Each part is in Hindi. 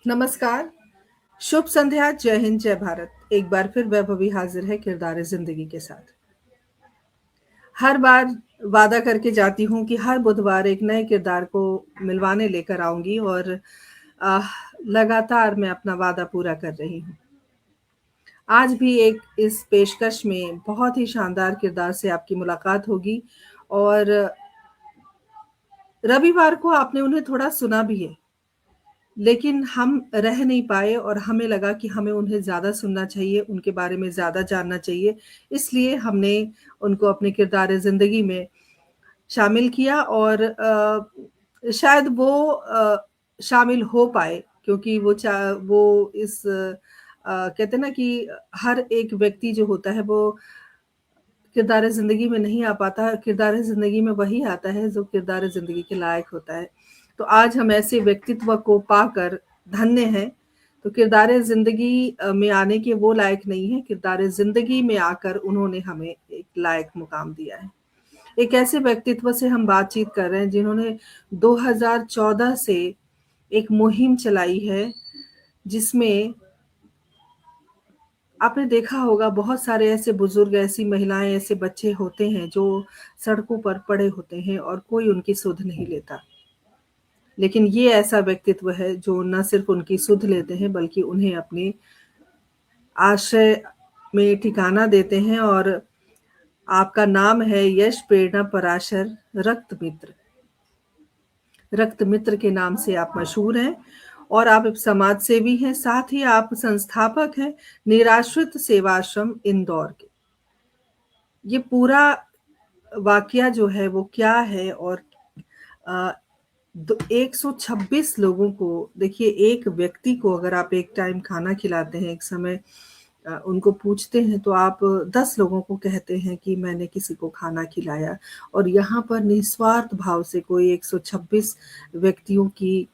नमस्कार, शुभ संध्या, जय हिंद, जय भारत। एक बार फिर वैभवी हाजिर है किरदार जिंदगी के साथ। हर बार वादा करके जाती हूँ कि हर बुधवार एक नए किरदार को मिलवाने लेकर आऊंगी और आह, लगातार मैं अपना वादा पूरा कर रही हूँ। आज भी एक इस पेशकश में बहुत ही शानदार किरदार से आपकी मुलाकात होगी और रविवार को आपने उन्हें थोड़ा सुना भी है। लेकिन हम रह नहीं पाए और हमें लगा कि हमें उन्हें ज़्यादा सुनना चाहिए, उनके बारे में ज़्यादा जानना चाहिए। इसलिए हमने उनको अपने किरदार ज़िंदगी में शामिल किया और शायद वो शामिल हो पाए क्योंकि वो इस कहते हैं ना कि हर एक व्यक्ति जो होता है वो किरदार ज़िंदगी में नहीं आ पाता, किरदार ज़िंदगी में वही आता है जो किरदार ज़िंदगी के लायक होता है। तो आज हम ऐसे व्यक्तित्व को पाकर धन्य हैं। तो किरदार ज़िंदगी में आने के वो लायक नहीं हैं, किरदार ज़िंदगी में आकर उन्होंने हमें एक लायक मुकाम दिया है। एक ऐसे व्यक्तित्व से हम बातचीत कर रहे हैं जिन्होंने 2014 से एक मुहिम चलाई है, जिसमें आपने देखा होगा बहुत सारे ऐसे बुजुर्ग, ऐसी महिलाएं, ऐसे बच्चे होते हैं जो सड़कों पर पड़े होते हैं और कोई उनकी सुध नहीं लेता। लेकिन ये ऐसा व्यक्तित्व है जो न सिर्फ उनकी सुध लेते हैं बल्कि उन्हें अपने आश्रय में ठिकाना देते हैं। और आपका नाम है यश, प्रेरणा, पराशर, रक्त मित्र। रक्त मित्र के नाम से आप मशहूर हैं और आप एक समाज सेवी हैं, साथ ही आप संस्थापक हैं निराश्रित सेवाश्रम इंदौर के। ये पूरा वाकया जो है वो क्या है और 126 लोगों को, देखिए एक व्यक्ति को अगर आप एक टाइम खाना खिलाते हैं, एक समय उनको पूछते हैं तो आप 10 लोगों को कहते हैं कि मैंने किसी को खाना खिलाया। और यहाँ पर निस्वार्थ भाव से कोई 126 व्यक्तियों की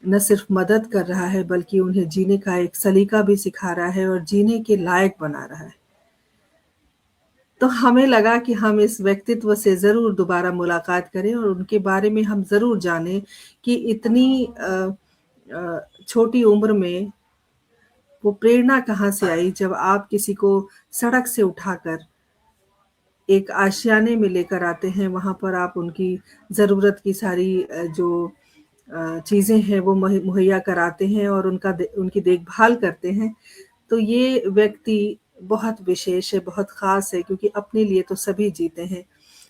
न सिर्फ मदद कर रहा है बल्कि उन्हें जीने का एक सलीका भी सिखा रहा है और जीने के लायक बना रहा है। तो हमें लगा कि हम इस व्यक्तित्व से ज़रूर दोबारा मुलाकात करें और उनके बारे में हम ज़रूर जानें कि इतनी छोटी उम्र में वो प्रेरणा कहाँ से आई जब आप किसी को सड़क से उठाकर एक आशियाने में लेकर आते हैं, वहाँ पर आप उनकी ज़रूरत की सारी जो चीज़ें हैं वो मुहैया कराते हैं और उनकी देखभाल करते हैं। तो ये व्यक्ति बहुत विशेष है, बहुत ख़ास है क्योंकि अपने लिए तो सभी जीते हैं,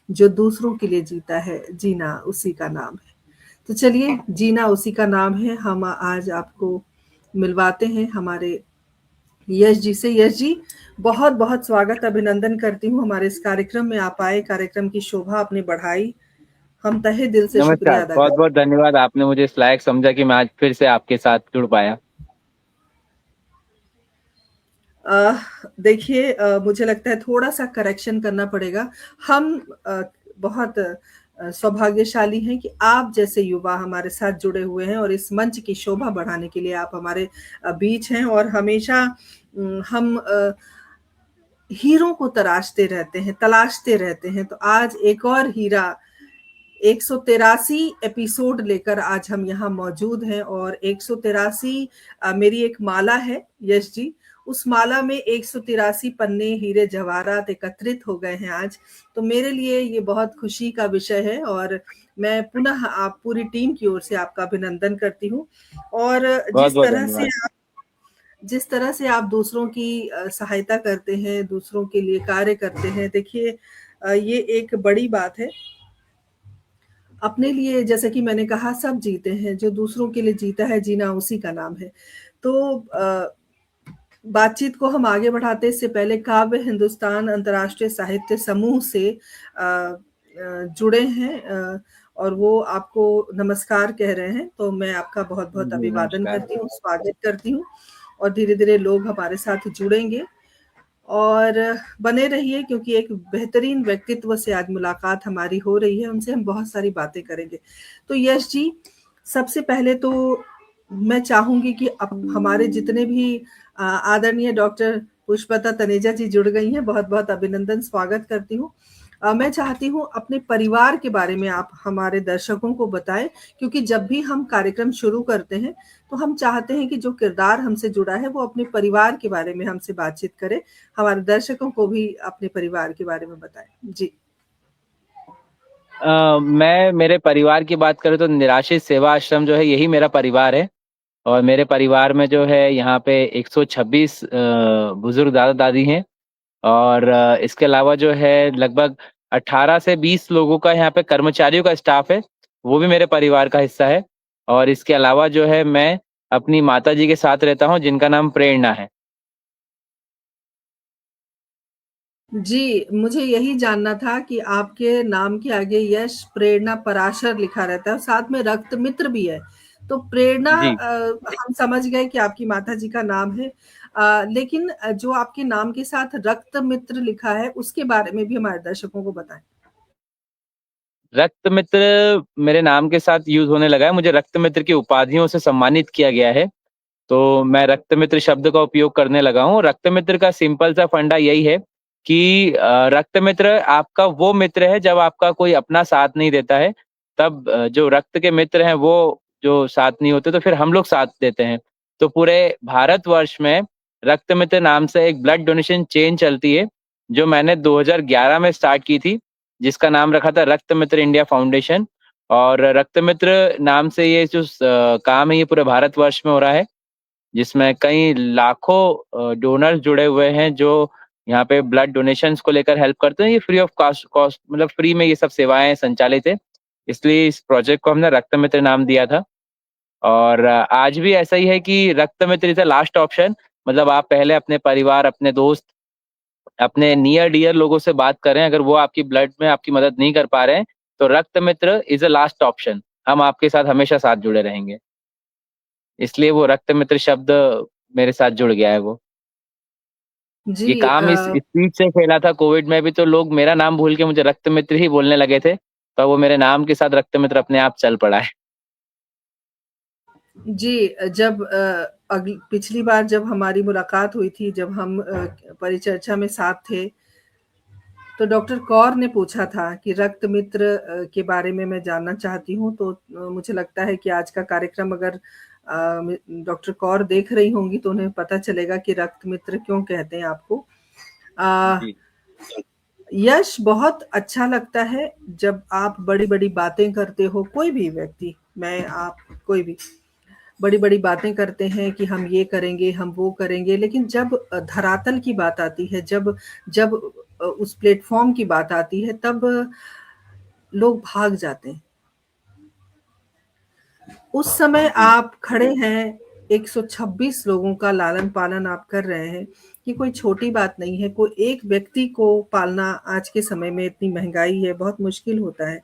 जो दूसरों के लिए जीता है, जीना उसी का नाम है। तो चलिए, जीना उसी का नाम है, हम आज आपको मिलवाते हैं हमारे यश जी से। यश जी, बहुत-बहुत स्वागत, अभिनंदन करती हूँ हमारे इस कार्यक्रम में आप आए, कार्यक्रम की शोभा आपने बढ़ाई। हम तहे दिल से नमस्कार। शुक्रिया अदा बहुत करते बहुत धन्यवाद। आपने मुझे इस लायक समझा कि मैं आज फिर से आपके साथ जुड़ पाया। देखिए, मुझे लगता है थोड़ा-सा करेक्शन करना पड़ेगा। हम बहुत सौभाग्यशाली हैं कि आप जैसे युवा हमारे साथ जुड़े हुए हैं और इस मंच की शोभा बढ़ाने के लिए आप हमारे बीच हैं और हमेशा हम हीरों को तलाशते रहते हैं। तो आज एक और हीरा, 183 एपिसोड लेकर आज हम यहाँ मौजूद हैं और 183 मेरी एक माला है यश जी, उस माला में 183 पन्ने हीरे जवाहरात एकत्रित हो गए हैं आज। तो मेरे लिए ये बहुत खुशी का विषय है और मैं पुनः आप पूरी टीम की ओर से आपका अभिनंदन करती हूँ। और बहुत बहुत धन्यवाद। जिस तरह से आप दूसरों की सहायता करते हैं, दूसरों के लिए कार्य करते हैं, देखिए ये एक बड़ी बात है। अपने लिए, जैसे कि मैंने कहा, सब जीते हैं, जो दूसरों के लिए जीता है, जीना उसी का नाम है। तो बातचीत को हम आगे बढ़ाते इससे पहले काव्य हिंदुस्तान अंतर्राष्ट्रीय साहित्य समूह से जुड़े हैं और वो आपको नमस्कार कह रहे हैं, तो मैं आपका बहुत-बहुत जी अभिवादन नमस्कार। करती हूँ, स्वागत करती हूँ और धीरे-धीरे लोग हमारे साथ जुड़ेंगे और बने रहिए क्योंकि एक बेहतरीन व्यक्तित्व से आज मुलाकात हमारी हो रही है, उनसे हम बहुत सारी बातें करेंगे। तो यश जी, सबसे पहले तो मैं चाहूँगी कि अब हमारे जितने भी आदरणीय डॉक्टर पुष्पलता तनेजा जी जुड़ गई हैं, बहुत-बहुत अभिनंदन, स्वागत करती हूँ। मैं चाहती हूँ अपने परिवार के बारे में आप हमारे दर्शकों को बताएँ, क्योंकि जब भी हम कार्यक्रम शुरू करते हैं, तो हम चाहते हैं कि जो किरदार हमसे जुड़ा है, वो अपने परिवार के बारे में हमसे बातचीत करे। हमारे दर्शकों को भी अपने परिवार के बारे में बताएँ। जी। मैं मेरे परिवार की बात करूँ तो निराश्रित सेवा आश्रम जो है यही मेरा परिवार है। और मेरे परिवार में जो है यहाँ पे 126 बुजुर्ग दादा दादी हैं। और इसके अलावा जो है लगभग 18 से 20 लोगों का यहाँ पे कर्मचारियों का स्टाफ है, वो भी मेरे परिवार का हिस्सा है। और इसके अलावा जो है मैं अपनी माता जी के साथ रहता हूँ जिनका नाम प्रेरणा है। जी, मुझे यही जानना था कि आपके नाम के आगे यश, प्रेरणा, पराशर लिखा रहता है और साथ में रक्त मित्र भी है। तो प्रेरणा जी। हम समझ गए कि आपकी माताजी का नाम है। लेकिन जो आपके नाम के साथ रक्त मित्र लिखा है, उसके बारे में भी हमारे दर्शकों को बताएँ। रक्त मित्र मेरे नाम के साथ यूज होने लगा है, मुझे रक्त मित्र की उपाधियों से सम्मानित किया गया है। तो मैं रक्त मित्र शब्द का उपयोग करने लगा हूँ। रक्त मित्र का सिंपल सा फंडा यही है कि रक्त मित्र आपका वो मित्र है जब आपका कोई अपना साथ नहीं देता है, तब जो रक्त के मित्र हैं वो जो साथ नहीं होते तो फिर हम लोग साथ देते हैं। तो पूरे भारतवर्ष में रक्त मित्र नाम से एक ब्लड डोनेशन चेन चलती है, जो मैंने 2011 में स्टार्ट की थी, जिसका नाम रखा था रक्त मित्र इंडिया फाउंडेशन। और रक्त मित्र नाम से ये जो काम है ये पूरे भारतवर्ष में हो रहा है, जिसमें कई लाखों डोनर्स जुड़े हुए हैं जो यहाँ पे ब्लड डोनेशंस को लेकर हेल्प करते हैं। ये फ्री ऑफ कॉस्ट मतलब फ्री में ये सब सेवाएं संचालित है, इसलिए इस प्रोजेक्ट को हमने रक्त मित्र नाम दिया था। और आज भी ऐसा ही है कि रक्त मित्र इज द लास्ट ऑप्शन। मतलब आप पहले अपने परिवार, अपने दोस्त, अपने नियर डियर लोगों से बात करें, अगर वो आपकी ब्लड में आपकी मदद नहीं कर पा रहे हैं तो रक्त मित्र इज अ लास्ट ऑप्शन। हम आपके साथ हमेशा साथ जुड़े रहेंगे, इसलिए वो रक्त मित्र शब्द मेरे साथ जुड़ गया है वो। जी ये काम इस स्पीच से फैला था कोविड में भी, तो लोग मेरा नाम भूल के मुझे रक्त मित्र ही बोलने लगे थे, तो वो मेरे नाम के साथ रक्त मित्र अपने आप चल पड़ा है। जी, जब पिछली बार जब हमारी मुलाकात हुई थी, जब हम परिचर्चा में साथ थे, तो डॉक्टर कौर ने पूछा था कि रक्त मित्र के बारे में मैं जानना चाहती हूँ, तो मुझे लगता है कि आज का कार्यक्रम अगर डॉक्टर कौर देख रही होंगी तो उन्हें पता चलेगा कि रक्त मित्र क्यों कहते हैं आपको। अ, जी। यश, बहुत अच्छा लगता है जब आप बड़ी-बड़ी बातें करते हो, कोई भी व्यक्ति, मैं, आप, कोई भी बड़ी-बड़ी बातें करते हैं कि हम ये करेंगे, हम वो करेंगे, लेकिन जब धरातल की बात आती है, जब जब उस प्लेटफ़ॉर्म की बात आती है, तब लोग भाग जाते हैं। उस समय जी। आप खड़े हैं, 126 लोगों का लालन-पालन आप कर रहे हैं, ये कोई छोटी बात नहीं है, कोई एक व्यक्ति को पालना आज के समय में इतनी महँगाई है, बहुत मुश्किल होता है।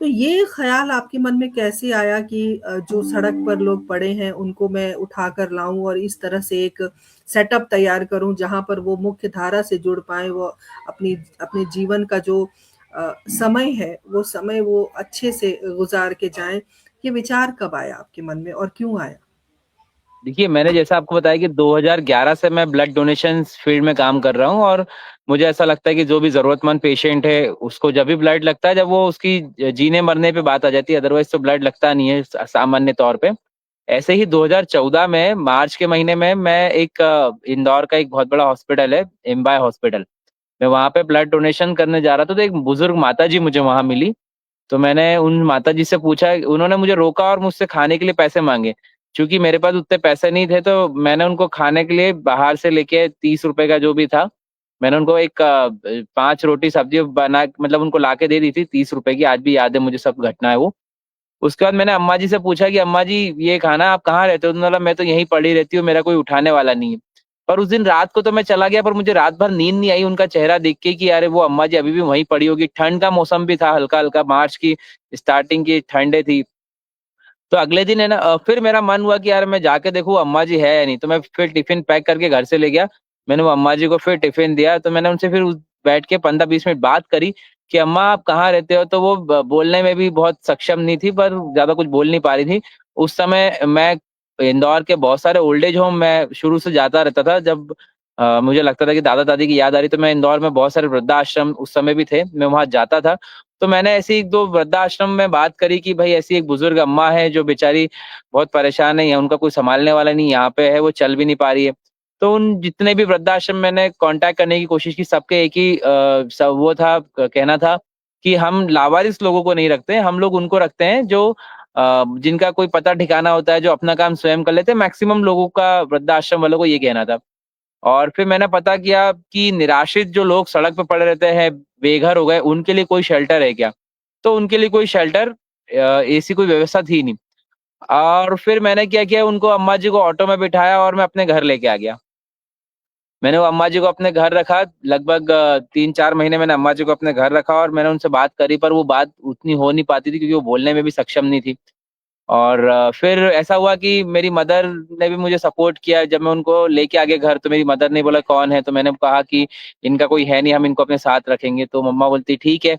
तो ये ख़्याल आपके मन में कैसे आया कि जो सड़क पर लोग पड़े हैं, उनको मैं उठाकर लाऊँ और इस तरह से एक सेटअप तैयार करूँ, जहाँ पर वो मुख्य धारा से जुड़ पाएँ, वो अपनी अपने जीवन का जो समय है, वो समय वो अच्छे से गुज़ार के जाएँ। ये विचार कब आया आपके मन में और क्यों आया? देखिए, मैंने जैसा आपको बताया कि 2011 से मैं ब्लड डोनेशन फील्ड में काम कर रहा हूँ। और मुझे ऐसा लगता है कि जो भी जरूरतमंद पेशेंट है उसको जब भी ब्लड लगता है, जब वो उसकी जीने मरने पे बात आ जाती है, अदरवाइज तो ब्लड लगता नहीं है सामान्य तौर पे। ऐसे ही 2014 में मार्च के महीने में मैं एक इंदौर का एक बहुत बड़ा हॉस्पिटल है, एम्बाय हॉस्पिटल, मैं वहां पे ब्लड डोनेशन करने जा रहा था, तो एक बुजुर्ग माता जी मुझे वहां मिली। तो मैंने उन माताजी से पूछा, उन्होंने मुझे रोका और मुझसे खाने के लिए पैसे मांगे। चूंकि मेरे पास उतने पैसे नहीं थे, तो मैंने उनको खाने के लिए बाहर से लेके 30 रुपए का जो भी था, मैंने उनको एक 5 रोटी सब्जी बना मतलब उनको लाके दे दी थी 30 रुपए की। आज भी याद है मुझे सब घटना है वो। उसके बाद मैंने अम्मा जी से पूछा कि अम्मा जी ये खाना आप कहाँ रहते हो, तो उन्होंने बोला मैं तो यहीं पड़ी रहती हूँ, मेरा कोई उठाने वाला नहीं है। पर उस दिन रात को तो मैं चला गया, पर मुझे रात भर नींद नहीं आई उनका चेहरा देख के कि अरे वो अम्मा जी अभी भी वहीं पड़ी होगी। ठंड का मौसम भी था, हल्का हल्का मार्च की स्टार्टिंग की ठंडे थी। तो अगले दिन है ना फिर मेरा मन हुआ कि यार मैं जाके देखूं अम्मा जी है या नहीं, तो मैं फिर टिफिन पैक करके घर से ले गया। मैंने वो अम्मा जी को फिर टिफिन दिया, तो मैंने उनसे फिर बैठ के 15-20 मिनट बात करी कि अम्मा आप कहाँ रहते हो। तो वो बोलने में भी बहुत सक्षम नहीं थी, पर ज्यादा कुछ बोल नहीं पा रही थी। उस समय मैं इंदौर के बहुत सारे ओल्ड एज होम मैं शुरू से जाता रहता था, जब मुझे लगता था कि दादा-दादी की याद आ रही, तो मैं इंदौर में बहुत सारे वृद्धाश्रम उस समय भी थे, मैं वहाँ जाता था। तो मैंने ऐसे 1-2 वृद्धाश्रम में बात करी कि भई ऐसी एक बुजुर्ग अम्मा है जो बेचारी बहुत परेशान है, या उनका कोई सँभालने वाला नहीं यहाँ पे है, वो चल भी नहीं पा रही है। तो उन जितने भी वृद्धाश्रम मैंने कॉन्टैक्ट करने की कोशिश की, सबके एक ही वो था, कहना था कि हम लावारिस लोगों को नहीं रखते हैं, हम लोग उनको रखते हैं जो जिनका कोई पता ठिकाना होता है, जो अपना काम स्वयं कर लेते हैं। मैक्सिमम लोगों का वृद्धाश्रम वालों को ये कहना था। और फिर मैंने पता किया कि निराश्रित जो लोग सड़क पे पड़े रहते हैं, बेघर हो गए, उनके लिए कोई शेल्टर है क्या? तो उनके लिए कोई शेल्टर ऐसी कोई व्यवस्था थी नहीं। और फिर मैंने क्या किया, उनको अम्मा जी को ऑटो में बिठाया और मैं अपने घर लेके आ गया। मैंने वो अम्मा जी को अपने घर रखा, लगभग 3-4 महीने मैंने अम्मा जी को अपने घर रखा और मैंने उनसे बात करी, पर वो बात उतनी हो नहीं पाती थी क्योंकि वो बोलने में भी सक्षम नहीं थी। और फिर ऐसा हुआ कि मेरी मदर ने भी मुझे सपोर्ट किया। जब मैं उनको लेके आ गया घर, तो मेरी मदर ने बोला कौन है? तो मैंने कहा कि इनका कोई है नहीं, हम इनको अपने साथ रखेंगे। तो मम्मा बोलती ठीक है।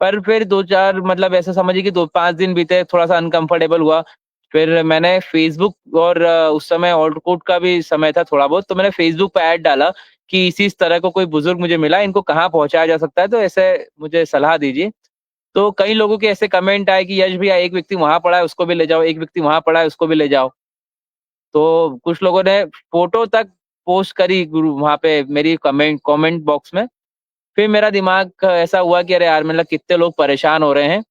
पर फिर 2-4 मतलब ऐसा समझिए कि 2-5 दिन बीते, थोड़ा-सा अनकंफर्टेबल हुआ। फिर मैंने फ़ेसबुक और उस समय ऑर्कुट का भी समय था थोड़ा बहुत, तो मैंने फ़ेसबुक पे ऐड डाला कि इस तरह का कोई बुजुर्ग मुझे मिला, इनको कहाँ पहुँचाया जा सकता है, तो ऐसे मुझे सलाह दीजिए। तो कई लोगों के ऐसे कमेंट आए कि यश भैया, एक व्यक्ति वहाँ पड़ा है, उसको भी ले जाओ, एक व्यक्ति वहाँ पड़ा है, उसको भी ले जाओ। तो कुछ लोगों ने फ़ोटो तक पोस्ट करी गुरु वहाँ पे मेरी कमेंट बॉक्स में। फिर मेरा दिमाग का ऐसा हुआ कि अरे यार, मतलब कितने लोग परेशान हो रहे हैं।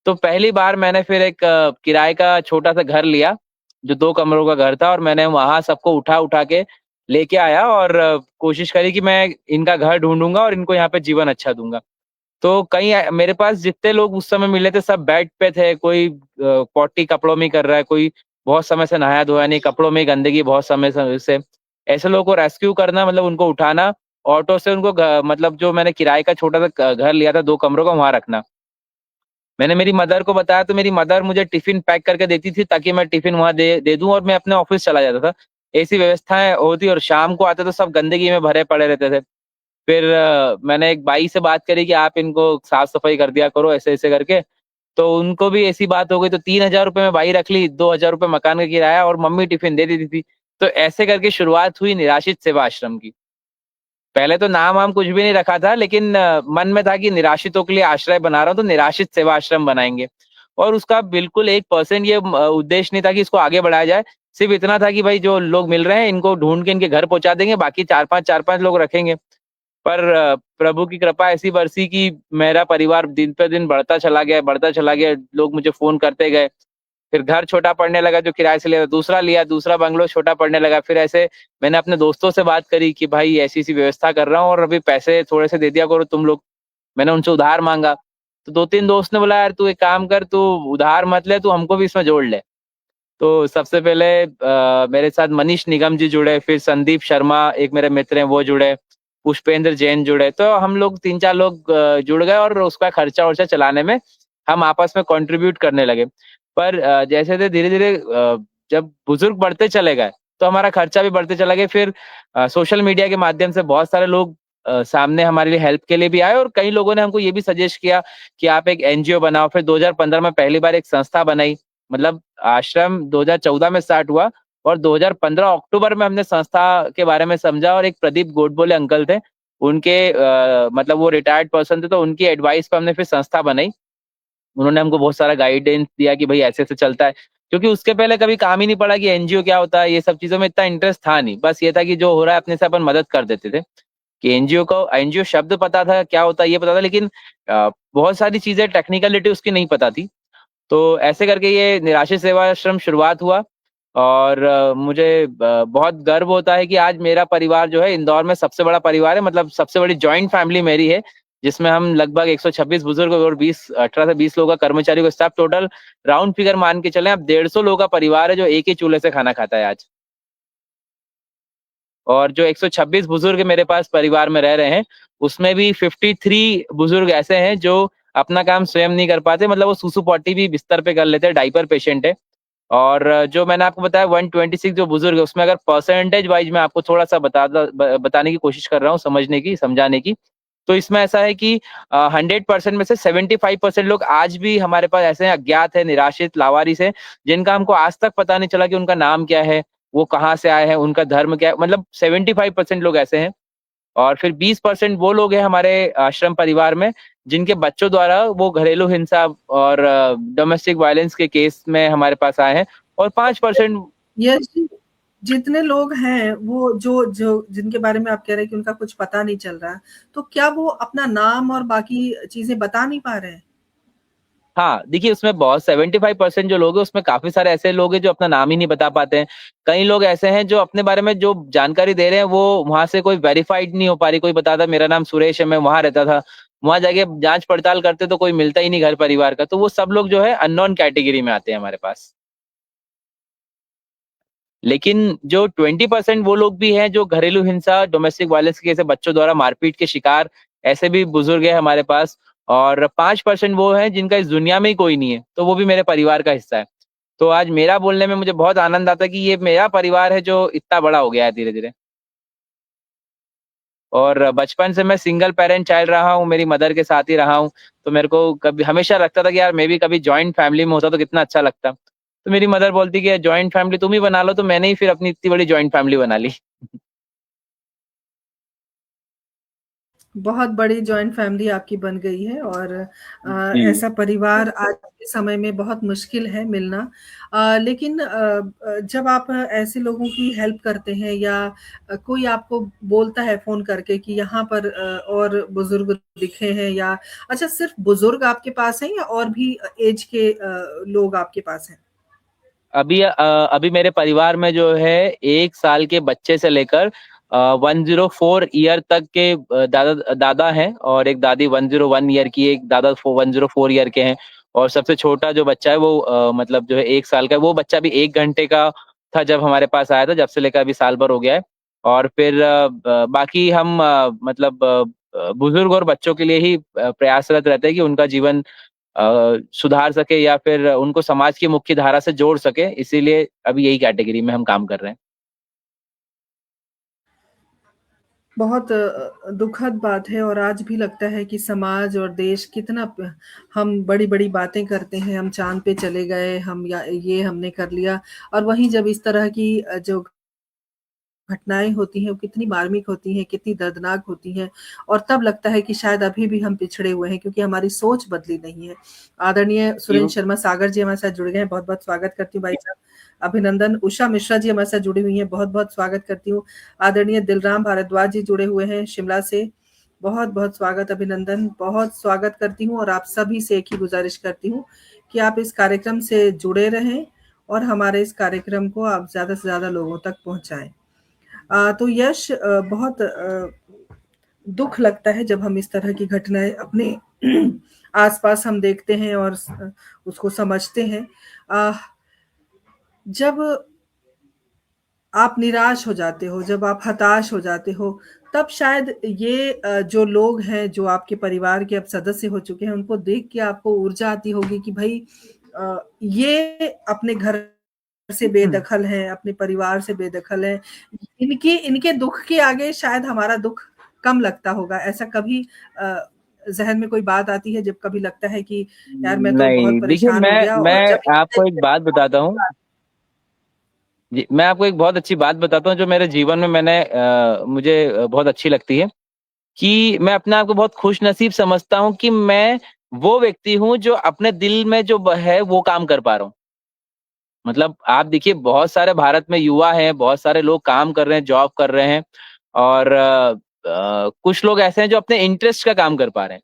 तो पहली बार मैंने फिर एक किराए का छोटा-सा घर लिया, जो 2 कमरों का घर था, और मैंने वहाँ सबको उठा-उठा के लेके आया और कोशिश करी कि मैं इनका घर ढूँढूँगा और इनको यहाँ पे जीवन अच्छा दूँगा। तो कई मेरे पास जितने लोग उस समय मिले थे, सब बेड पे थे, कोई पॉटी कपड़ों में ही कर रहा है, कोई बहुत समय से नहाया-धोया नहीं, कपड़ों में ही गंदगी बहुत समय से। ऐसे लोगों को रेस्क्यू करना, मतलब उनको उठाना, ऑटो से उनको मतलब जो मैंने किराए का छोटा-सा घर लिया था 2 कमरों का, वहाँ रखना। मैंने मेरी मदर को बताया, तो मेरी मदर मुझे टिफ़िन पैक करके देती थी ताकि मैं टिफ़िन वहाँ दे दे दूँ और मैं अपने ऑफ़िस चला जाता था। ऐसी व्यवस्थाएँ होती, और शाम को आते तो सब गंदगी में भरे पड़े रहते थे। फिर मैंने एक बाई से बात करी कि आप इनको साफ-सफाई कर दिया करो ऐसे-ऐसे करके, तो उनको भी ऐसी बात हो गई, तो ₹3000 में बाई रख ली, ₹2000 मकान का किराया, और मम्मी टिफ़िन दे देती थी। तो ऐसे करके शुरुआत हुई निराश्रित सेवा आश्रम की। पहले तो नाम-वाम कुछ भी नहीं रखा था, लेकिन मन में था कि निराश्रितों के लिए आश्रय बना रहा हूँ, तो निराश्रित सेवा आश्रम बनाएँगे। और उसका बिल्कुल 1% ये उद्देश्य नहीं था कि इसको आगे बढ़ाया जाए। सिर्फ़ इतना था कि भाई जो लोग मिल रहे हैं, इनको ढूँढ के इनके घर पहुँचा देंगे, बाकी 4-5 लोग रखेंगे। पर प्रभु की कृपा ऐसी बरसी कि मेरा परिवार दिन पे दिन बढ़ता चला गया, लोग मुझे फ़ोन करते गए। फिर घर छोटा पड़ने लगा जो किराए से लिया, दूसरा बंगलो छोटा पड़ने लगा। फिर ऐसे मैंने अपने दोस्तों से बात करी कि भाई ऐसी-ऐसी व्यवस्था कर रहा हूँ और अभी पैसे थोड़े से दे दिया करो तुम लोग। मैंने उनसे उधार माँगा। तो 2-3 दोस्त ने बोला यार तू एक काम कर, तू उधार मत ले, तू हमको भी इसमें जोड़ ले। तो सबसे पहले मेरे साथ मनीष निगम जी जुड़े, फिर संदीप शर्मा एक मेरे मित्र हैं वो जुड़े, पुष्पेंद्र जैन जुड़े, तो हम लोग 3-4 लोग जुड़ गए और उसका खर्चा-वर्चा चलाने में हम आपस में कंट्रीब्यूट करने लगे। पर जैसे-जैसे धीरे-धीरे जब बुजुर्ग बढ़ते चले गए, तो हमारा खर्चा भी बढ़ते चला गया। फिर सोशल मीडिया के माध्यम से बहुत सारे लोग सामने हमारे लिए हेल्प के लिए भी आए, और कई लोगों ने हमको ये भी सजेस्ट किया कि आप एक एनजीओ बनाओ। फिर 2015 में पहली बार एक संस्था बनाई। मतलब आश्रम 2014 में स्टार्ट हुआ और 2015 अक्टूबर में हमने संस्था के बारे में समझा, और एक प्रदीप गोडबोले अंकल थे, उनके मतलब वो रिटायर्ड पर्सन थे, तो उनकी एडवाइस पे हमने फिर संस्था बनाई। उन्होंने हमको बहुत सारा गाइडेंस दिया कि भाई ऐसे-ऐसे चलता है। क्योंकि उसके पहले कभी काम ही नहीं पड़ा कि एनजीओ क्या होता है, ये सब चीज़ों में इतना इंटरेस्ट था नहीं। बस ये था कि जो हो रहा है अपने से अपन मदद कर देते थे। कि एनजीओ शब्द पता था, क्या होता है ये पता था, लेकिन बहुत सारी चीज़ें टेक्निकलिटी उसकी नहीं पता थी। तो ऐसे करके ये निराश्रित सेवा आश्रम शुरुआत हुआ, और मुझे बहुत गर्व होता है कि आज मेरा परिवार जो है इंदौर में सबसे बड़ा परिवार है, मतलब सबसे बड़ी जॉइंट फैमिली मेरी है, जिसमें हम लगभग 126 बुजुर्ग और 18 से 20 लोगों का कर्मचारियों का स्टाफ, टोटल राउंड फिगर मान के चलें, अब 150 लोगों का परिवार है जो एक ही चूल्हे से खाना खाता है आज। और जो 126 बुजुर्ग मेरे पास परिवार में रह रहे हैं, उसमें भी 53 बुजुर्ग ऐसे हैं जो अपना काम स्वयं नहीं कर पाते, मतलब वो सूसू-पॉटी भी बिस्तर पे कर लेते हैं, डायपर पेशेंट है। और जो मैंने आपको बताया 126 जो बुजुर्ग है, उसमें अगर परसेंटेज वाइज़ मैं आपको थोड़ा-सा बताने की कोशिश कर रहा हूँ, समझने की, समझाने की। तो इसमें ऐसा है कि 100% में से 75% लोग आज भी हमारे पास ऐसे हैं, अज्ञात हैं, निराश्रित, लावारिस हैं, जिनका हमको आज तक पता नहीं चला कि उनका नाम क्या है, वो कहाँ से आए हैं, उनका धर्म क्या है, मतलब 75% लोग ऐसे हैं। और फिर 20% वो लोग हैं हमारे आश्रम परिवार में जिनके बच्चों द्वारा वो घरेलू हिंसा और डोमेस्टिक वायलेंस के केस में हमारे पास आए हैं। और 5% यश जी, जितने लोग हैं वो जो जो जिनके बारे में आप कह रहे हैं कि उनका कुछ पता नहीं चल रहा, तो क्या वो अपना नाम और बाकी चीज़ें बता नहीं पा रहे हैं? हाँ, देखिए उसमें बहुत 75% जो लोग हैं उसमें काफी सारे ऐसे लोग हैं जो अपना नाम ही नहीं बता पाते हैं। कई लोग ऐसे हैं जो अपने बारे में जो जानकारी दे रहे हैं वो वहां से कोई वेरीफाइड नहीं हो पा रही। कोई बताता मेरा नाम सुरेश है, मैं वहां रहता था, वहां जाके जांच पड़ताल करते तो कोई मिलता ही नहीं घर परिवार का। तो वो सब लोग जो है अननोन कैटेगरी में आते हैं हमारे पास। लेकिन जो 20% वो लोग भी हैं जो घरेलू हिंसा, डोमेस्टिक वायलेंस के, जैसे बच्चों द्वारा मारपीट के शिकार, ऐसे भी बुजुर्ग हैं हमारे पास। और 5% वो हैं जिनका इस दुनिया में ही कोई नहीं है, तो वो भी मेरे परिवार का हिस्सा है। तो आज मेरा बोलने में मुझे बहुत आनंद आता है कि ये मेरा परिवार है जो इतना बड़ा हो गया है धीरे धीरे। और बचपन से मैं सिंगल पेरेंट चाइल्ड रहा हूँ, मेरी मदर के साथ ही रहा हूँ। तो मेरे को कभी हमेशा लगता था कि यार मैं भी कभी जॉइंट फैमिली में होता तो कितना अच्छा लगता। तो मेरी मदर बोलती कि जॉइंट फैमिली तुम ही बना लो, तो मैंने ही फिर अपनी इतनी बड़ी जॉइंट फैमिली बना ली। बहुत बड़ी जॉइंट फैमिली आपकी बन गई है और जी। ऐसा परिवार आज के समय में बहुत मुश्किल है मिलना। लेकिन जब आप ऐसे लोगों की हेल्प करते हैं या कोई आपको बोलता है फ़ोन करके कि यहाँ पर और बुज़ुर्ग दिखे हैं या अच्छा सिर्फ़ बुज़ुर्ग आपके पास हैं या और भी ऐज के लोग आपके पास हैं? अभी मेरे परिवार में जो है 1 साल के बच्चे से लेकर 104 ईयर तक के दादा दादा हैं, और एक दादी 101 ईयर की, एक दादा 104 ईयर के हैं। और सबसे छोटा जो बच्चा है वो मतलब जो है 1 साल का है। वो बच्चा भी 1 घंटे का था जब हमारे पास आया था, जब से लेकर अभी साल भर हो गया है। और फिर बाकी हम मतलब बुजुर्ग और बच्चों के लिए ही प्रयासरत रहते हैं कि उनका जीवन सुधार सके या फिर उनको समाज की मुख्य धारा से जोड़ सके, इसीलिए अभी यही कैटेगरी में हम काम कर रहे हैं। बहुत दुखद बात है और आज भी लगता है कि समाज और देश कितना हम बड़ी-बड़ी बातें करते हैं, हम चाँद पे चले गए, हम या ये हमने कर लिया और वहीं जब इस तरह की जो घटनाएँ होती हैं, वो कितनी मार्मिक होती हैं, कितनी दर्दनाक होती हैं और तब लगता है कि शायद अभी भी हम पिछड़े हुए हैं क्योंकि हमारी सोच बदली नहीं है। आदरणीय सुरेंद्र शर्मा सागर जी हमारे साथ जुड़ गए हैं, बहुत-बहुत स्वागत करती हूँ भाई साहब। अभिनंदन। उषा मिश्रा जी हमारे साथ जुड़ी हुई हैं, बहुत-बहुत स्वागत करती हूँ। आदरणीय दिलराम भारद्वाज जी जुड़े हुए हैं शिमला से, बहुत-बहुत स्वागत, अभिनंदन। बहुत स्वागत करती हूँ और आप सभी से एक ही गुज़ारिश करती हूँ कि आप इस कार्यक्रम से जुड़े रहें और हमारे इस कार्यक्रम को आप ज़्यादा से ज़्यादा लोगों तक पहुँचाएँ। तो यश बहुत दुःख लगता है जब हम इस तरह की घटनाएँ अपने आस-पास हम देखते हैं और उसको समझते हैं। अ, जब आप निराश हो जाते हो, जब आप हताश हो जाते हो, तब शायद ये जो लोग हैं, जो आपके परिवार के अब सदस्य हो चुके हैं, उनको देख के आपको ऊर्जा आती होगी कि भई ये अपने घर से बेदखल हैं, अपने परिवार से बेदखल हैं। इनके इनके दुःख के आगे शायद हमारा दुःख कम लगता होगा। ऐसा कभी अ, ज़हन में कोई बात आती है जब कभी लगता है कि यार मैं तो बहुत नहीं, देखिए परेशान हो मैं गया और मैं जब इतने आपको एक बात बताता हूँ। जी, मैं आपको एक बहुत अच्छी बात बताता हूँ जो मेरे जीवन में मुझे बहुत अच्छी लगती है, कि मैं अपने आप को बहुत खुशनसीब समझता हूँ कि मैं वो व्यक्ति हूँ जो अपने दिल में जो है वो काम कर पा रहा हूँ। मतलब आप देखिए बहुत सारे भारत में युवा हैं, बहुत सारे लोग काम कर रहे हैं, जॉब कर रहे हैं, और कुछ लोग ऐसे हैं जो अपने इंटरेस्ट का काम कर पा रहे हैं।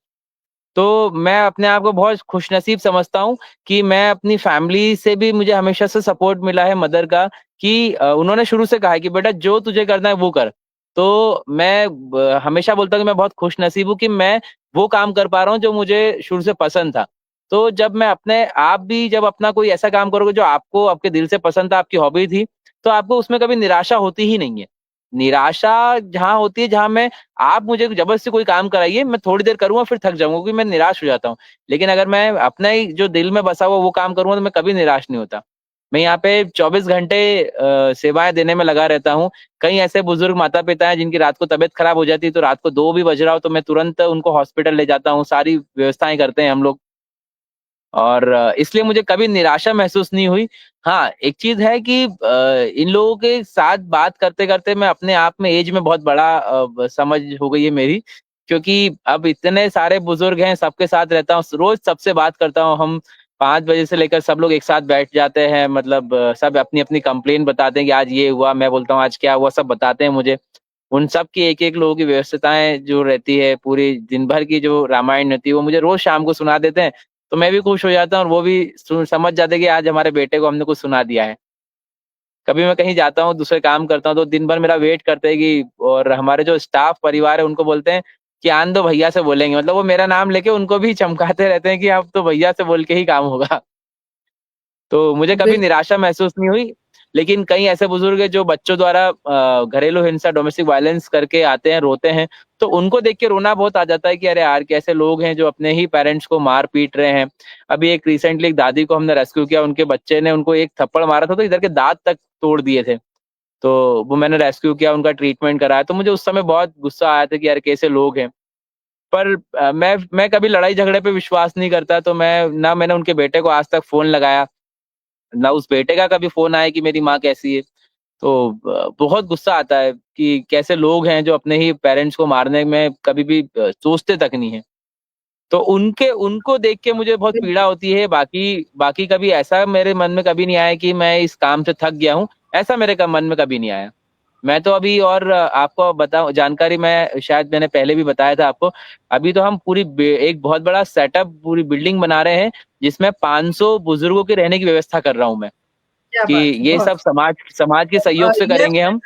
तो मैं अपने आप को बहुत खुशनसीब समझता हूँ कि मैं अपनी फैमिली से भी, मुझे हमेशा से सपोर्ट मिला है मदर का, कि उन्होंने शुरू से कहा है कि बेटा जो तुझे करना है वो कर। तो मैं हमेशा बोलता हूँ कि मैं बहुत खुशनसीब हूँ कि मैं वो काम कर पा रहा हूँ जो मुझे शुरू से पसंद था। तो जब मैं अपने आप भी जब अपना कोई ऐसा काम करोगे जो आपको आपके दिल से पसंद था, आपकी हॉबी थी, तो आपको उसमें कभी निराशा होती ही नहीं है। निराशा जहाँ होती है, जहाँ मैं आप मुझे ज़बरदस्ती कोई काम कराइए, मैं थोड़ी देर करूँगा फिर थक जाऊँगा क्योंकि मैं निराश हो जाता हूँ। लेकिन अगर मैं अपना ही जो दिल में बसा हुआ वो काम करूँगा तो मैं कभी निराश नहीं होता। मैं यहाँ पे 24 घंटे सेवाएँ देने में लगा रहता हूँ। कई ऐसे बुजुर्ग माता-पिता हैं जिनकी रात को तबीयत खराब हो जाती है, तो रात को 2 भी बज रहा हो तो मैं तुरंत उनको हॉस्पिटल ले जाता हूँ, सारी व्यवस्थाएँ करते हैं हम लोग। और इसलिए मुझे कभी निराशा महसूस नहीं हुई। हाँ, एक चीज़ है कि इन लोगों के साथ बात करते-करते मैं अपने आप में ऐज में बहुत बड़ा समझ हो गई है मेरी, क्योंकि अब इतने सारे बुजुर्ग हैं, सबके साथ रहता हूँ, रोज़ सबसे बात करता हूँ। हम 5 बजे से लेकर सब लोग एक साथ बैठ जाते हैं, मतलब सब अपनी-अपनी कंप्लेंट बताते हैं कि आज ये हुआ, मैं बोलता हूँ आज क्या हुआ, सब बताते हैं मुझे। उन सब की एक-एक लोगों की व्यस्तताएँ जो रहती है, पूरी दिन भर की जो रामायण रहती है, वो मुझे रोज़ शाम को सुना देते हैं। तो मैं भी खुश हो जाता हूँ और वो भी समझ जाते हैं कि आज हमारे बेटे को हमने कुछ सुना दिया है। कभी मैं कहीं जाता हूँ, दूसरे काम करता हूँ, तो दिन भर मेरा वेट करते हैं कि, और हमारे जो स्टाफ परिवार है उनको बोलते हैं कि आने दो, भैया से बोलेंगे। मतलब वो मेरा नाम लेके उनको भी चमकाते रहते हैं कि अब तो भैया से बोल के ही काम होगा। तो मुझे कभी बिल्कुल। निराशा महसूस नहीं हुई, लेकिन कई ऐसे बुजुर्ग हैं जो बच्चों द्वारा घरेलू हिंसा, डोमेस्टिक वायलेंस करके आते हैं, रोते हैं, तो उनको देख के रोना बहुत आ जाता है कि अरे यार! कैसे लोग हैं जो अपने ही पेरेंट्स को मार-पीट रहे हैं। अभी एक रिसेंटली एक दादी को हमने रेस्क्यू किया, उनके बच्चे ने उनको एक थप्पड़ मारा था, तो इधर के दाँत तक तोड़ दिए थे। तो वो मैंने रेस्क्यू किया, उनका ट्रीटमेंट कराया, तो मुझे उस समय बहुत गुस्सा आया था कि यार कैसे लोग हैं। पर मैं कभी लड़ाई-झगड़े पे विश्वास नहीं करता, तो मैंने उनके बेटे को आज तक फ़ोन लगाया, ना उस बेटे का कभी फ़ोन आया कि मेरी माँ कैसी है। तो बहुत गुस्सा आता है कि कैसे लोग हैं जो अपने ही पेरेंट्स को मारने में कभी भी सोचते तक नहीं है। तो उनके उनको देख के मुझे बहुत पीड़ा होती है, बाकी बाकी कभी ऐसा मेरे मन में कभी नहीं आया कि मैं इस काम से थक गया हूँ, ऐसा मेरे मन में कभी नहीं आया। मैं तो अभी, और आपको बताऊँ जानकारी, मैं शायद मैंने पहले भी बताया था आपको, अभी तो हम पूरी एक बहुत बड़ा सेटअप, पूरी बिल्डिंग बना रहे हैं, जिसमें 500 बुजुर्गों के रहने की व्यवस्था कर रहा हूँ मैं, क्या कि बात है! ये बहुत सब समाज समाज के सहयोग से ये करेंगे हम।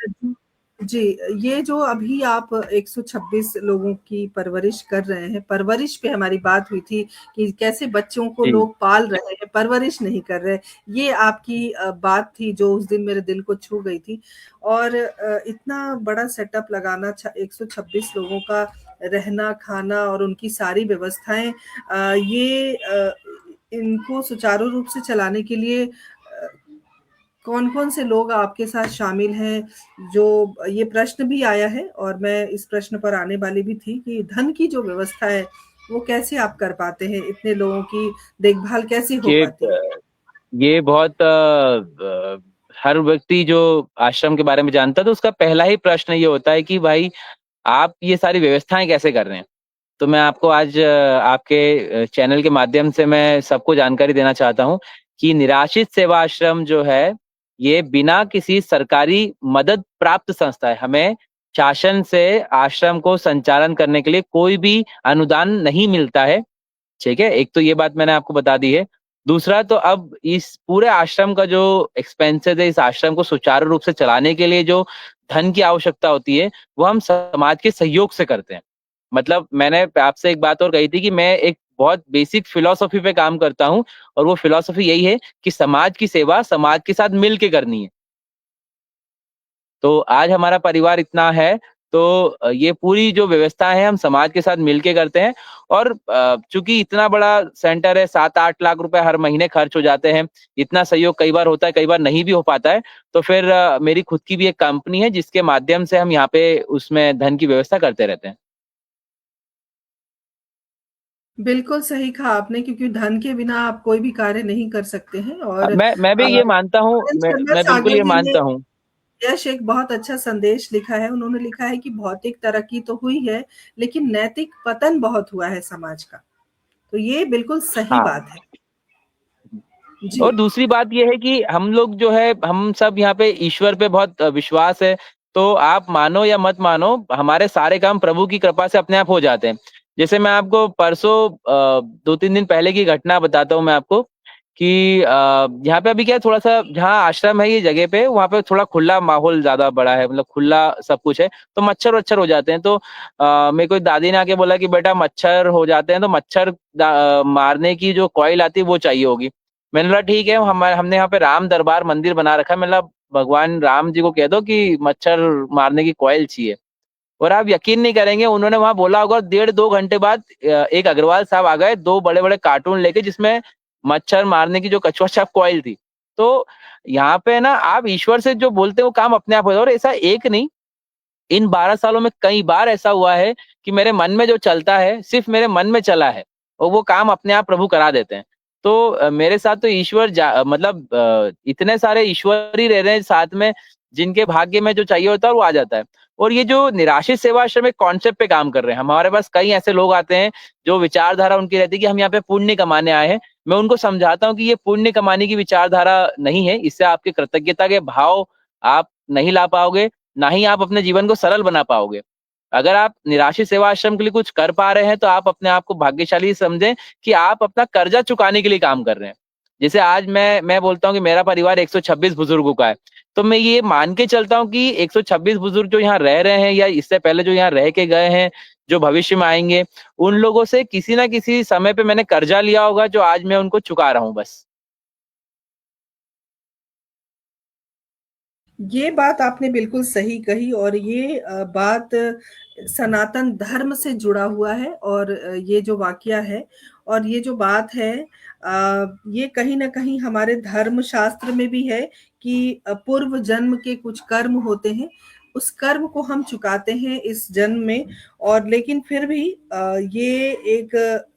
जी, ये जो अभी आप 126 लोगों की परवरिश कर रहे हैं, परवरिश पे हमारी बात हुई थी कि कैसे बच्चों को जी, लोग पाल रहे हैं, परवरिश नहीं कर रहे। ये आपकी बात थी जो उस दिन मेरे दिल को छू गई थी और इतना बड़ा सेटअप लगाना 126 लोगों का रहना, खाना और उनकी सारी व्यवस्थाएँ इनको सुचारू रूप से चलाने के लिए कौन-कौन से लोग आपके साथ शामिल हैं? जो ये प्रश्न भी आया है और मैं इस प्रश्न पर आने वाली भी थी कि धन की जो व्यवस्था है, वो कैसे आप कर पाते हैं? इतने लोगों की देखभाल कैसे हो ये पाती है? ये बहुत हर व्यक्ति जो आश्रम के बारे में जानता है, तो उसका पहला ही प्रश्न ये होता है कि भाई, आप ये सारी व्यवस्थाएँ कैसे कर रहे हैं? तो मैं आपको आज आपके चैनल के माध्यम से मैं सबको जानकारी देना चाहता हूँ कि निराश्रित सेवा आश्रम जो है, ये बिना किसी सरकारी मदद प्राप्त संस्था है। हमें शासन से आश्रम को संचालन करने के लिए कोई भी अनुदान नहीं मिलता है, ठीक है? एक तो ये बात मैंने आपको बता दी है। दूसरा, तो अब इस पूरे आश्रम का जो एक्सपेंसेस है, इस आश्रम को सुचारू रूप से चलाने के लिए जो धन की आवश्यकता होती है, वो हम समाज के सहयोग से करते हैं। मतलब मैंने आपसे एक बात और कही थी कि मैं एक बहुत बेसिक फिलॉसफी पे काम करता हूँ, और वो फिलॉसफी यही है कि समाज की सेवा समाज के साथ मिल के करनी है। तो आज हमारा परिवार इतना है, तो ये पूरी जो व्यवस्था है हम समाज के साथ मिलके करते हैं, और चूँकि इतना बड़ा सेंटर है, 7-8 लाख रुपए हर महीने खर्च हो जाते हैं। इतना सहयोग कई बार होता है, कई बार नहीं भी हो पाता है। तो फिर मेरी खुद की भी एक कंपनी है, जिसके माध्यम से हम यहाँ पे उसमें धन की व्यवस्था करते रहते हैं। बिल्कुल सही कहा आपने क्योंकि धन के बिना आप कोई भी कार्य नहीं कर सकते हैं और मैं भी ये मानता हूँ, आनंद शर्मा मैं बिल्कुल सागर ये जी ने मानता हूँ। यश एक बहुत अच्छा संदेश लिखा है। उन्होंने लिखा है कि भौतिक तरक्की तो हुई है, लेकिन नैतिक पतन बहुत हुआ है समाज का। तो ये बिल्कुल सही हाँ। बात है। जी। और दूसरी बात ये है कि हम लोग जो है, हम सब यहाँ पे ईश्वर पे बहुत विश्वास है। तो आप मानो या मत मानो, हमारे सारे काम प्रभु की कृपा से अपने आप हो जाते हैं। जैसे मैं आपको परसों 2-3 दिन पहले की घटना बताता हूँ मैं आपको, कि यहाँ पे अभी क्या है, थोड़ा-सा जहाँ आश्रम है ये जगह पे, वहाँ पे थोड़ा खुला माहौल ज़्यादा बड़ा है, मतलब खुला सब कुछ है, तो मच्छर-वच्छर हो जाते हैं। तो मेरे को दादी ने आके बोला कि बेटा मच्छर हो जाते हैं, तो मच्छर मारने की जो कॉइल आती है वो चाहिए होगी। मैंने बोला ठीक है, हमने यहाँ पे राम दरबार मंदिर बना रखा है, मैंने बोला भगवान राम जी को कह दो कि मच्छर मारने की कॉइल चाहिए। और आप यकीन नहीं करेंगे, उन्होंने वहां बोला होगा, 1.5-2 घंटे बाद एक अग्रवाल साहब आ गए, 2 बड़े-बड़े कार्टून लेके, जिसमें मच्छर मारने की जो कछुआ छाप कॉइल थी। तो यहाँ पे ना, आप ईश्वर से जो बोलते हैं वो काम अपने आप हो जाता है। और ऐसा एक नहीं, इन 12 सालों में कई बार ऐसा हुआ है कि मेरे मन में जो चलता है, सिर्फ मेरे मन में चला है, और वो काम अपने आप प्रभु करा देते हैं। तो मेरे साथ तो ईश्वर मतलब इतने सारे ईश्वर ही रह रहे हैं साथ में, जिनके भाग्य में जो चाहिए होता है वो आ जाता है। और ये जो निराश्रित सेवा आश्रम एक कॉन्सेप्ट पे काम कर रहे हैं, हमारे पास कई ऐसे लोग आते हैं जो विचारधारा उनकी रहती है कि हम यहाँ पे पुण्य कमाने आए हैं। मैं उनको समझाता हूँ कि ये पुण्य कमाने की विचारधारा नहीं है, इससे आपके कृतज्ञता के भाव आप नहीं ला पाओगे, ना ही आप अपने जीवन को सरल बना पाओगे। अगर आप निराश्रित सेवा आश्रम के लिए कुछ कर पा रहे हैं तो आप अपने आप को भाग्यशाली समझें कि आप अपना कर्जा चुकाने के लिए काम कर रहे हैं। जैसे आज मैं बोलता हूँ कि मेरा परिवार 126 बुजुर्गों का है, तो मैं ये मान के चलता हूँ कि 126 बुजुर्ग जो यहाँ रह रहे हैं या इससे पहले जो यहाँ रह के गए हैं, जो भविष्य में आएंगे, उन लोगों से किसी ना किसी समय पे मैंने कर्जा लिया होगा जो आज मैं उनको चुका रहा हूँ बस। ये बात आपने बिल्कुल सही कही, और ये बात सनातन धर्म से जुड़ा हुआ है, और ये जो वाकया है और ये जो बात है, ये कहीं न कहीं हमारे धर्म शास्त्र में भी है कि पूर्व जन्म के कुछ कर्म होते हैं, उस कर्म को हम चुकाते हैं इस जन्म में। और लेकिन फिर भी ये एक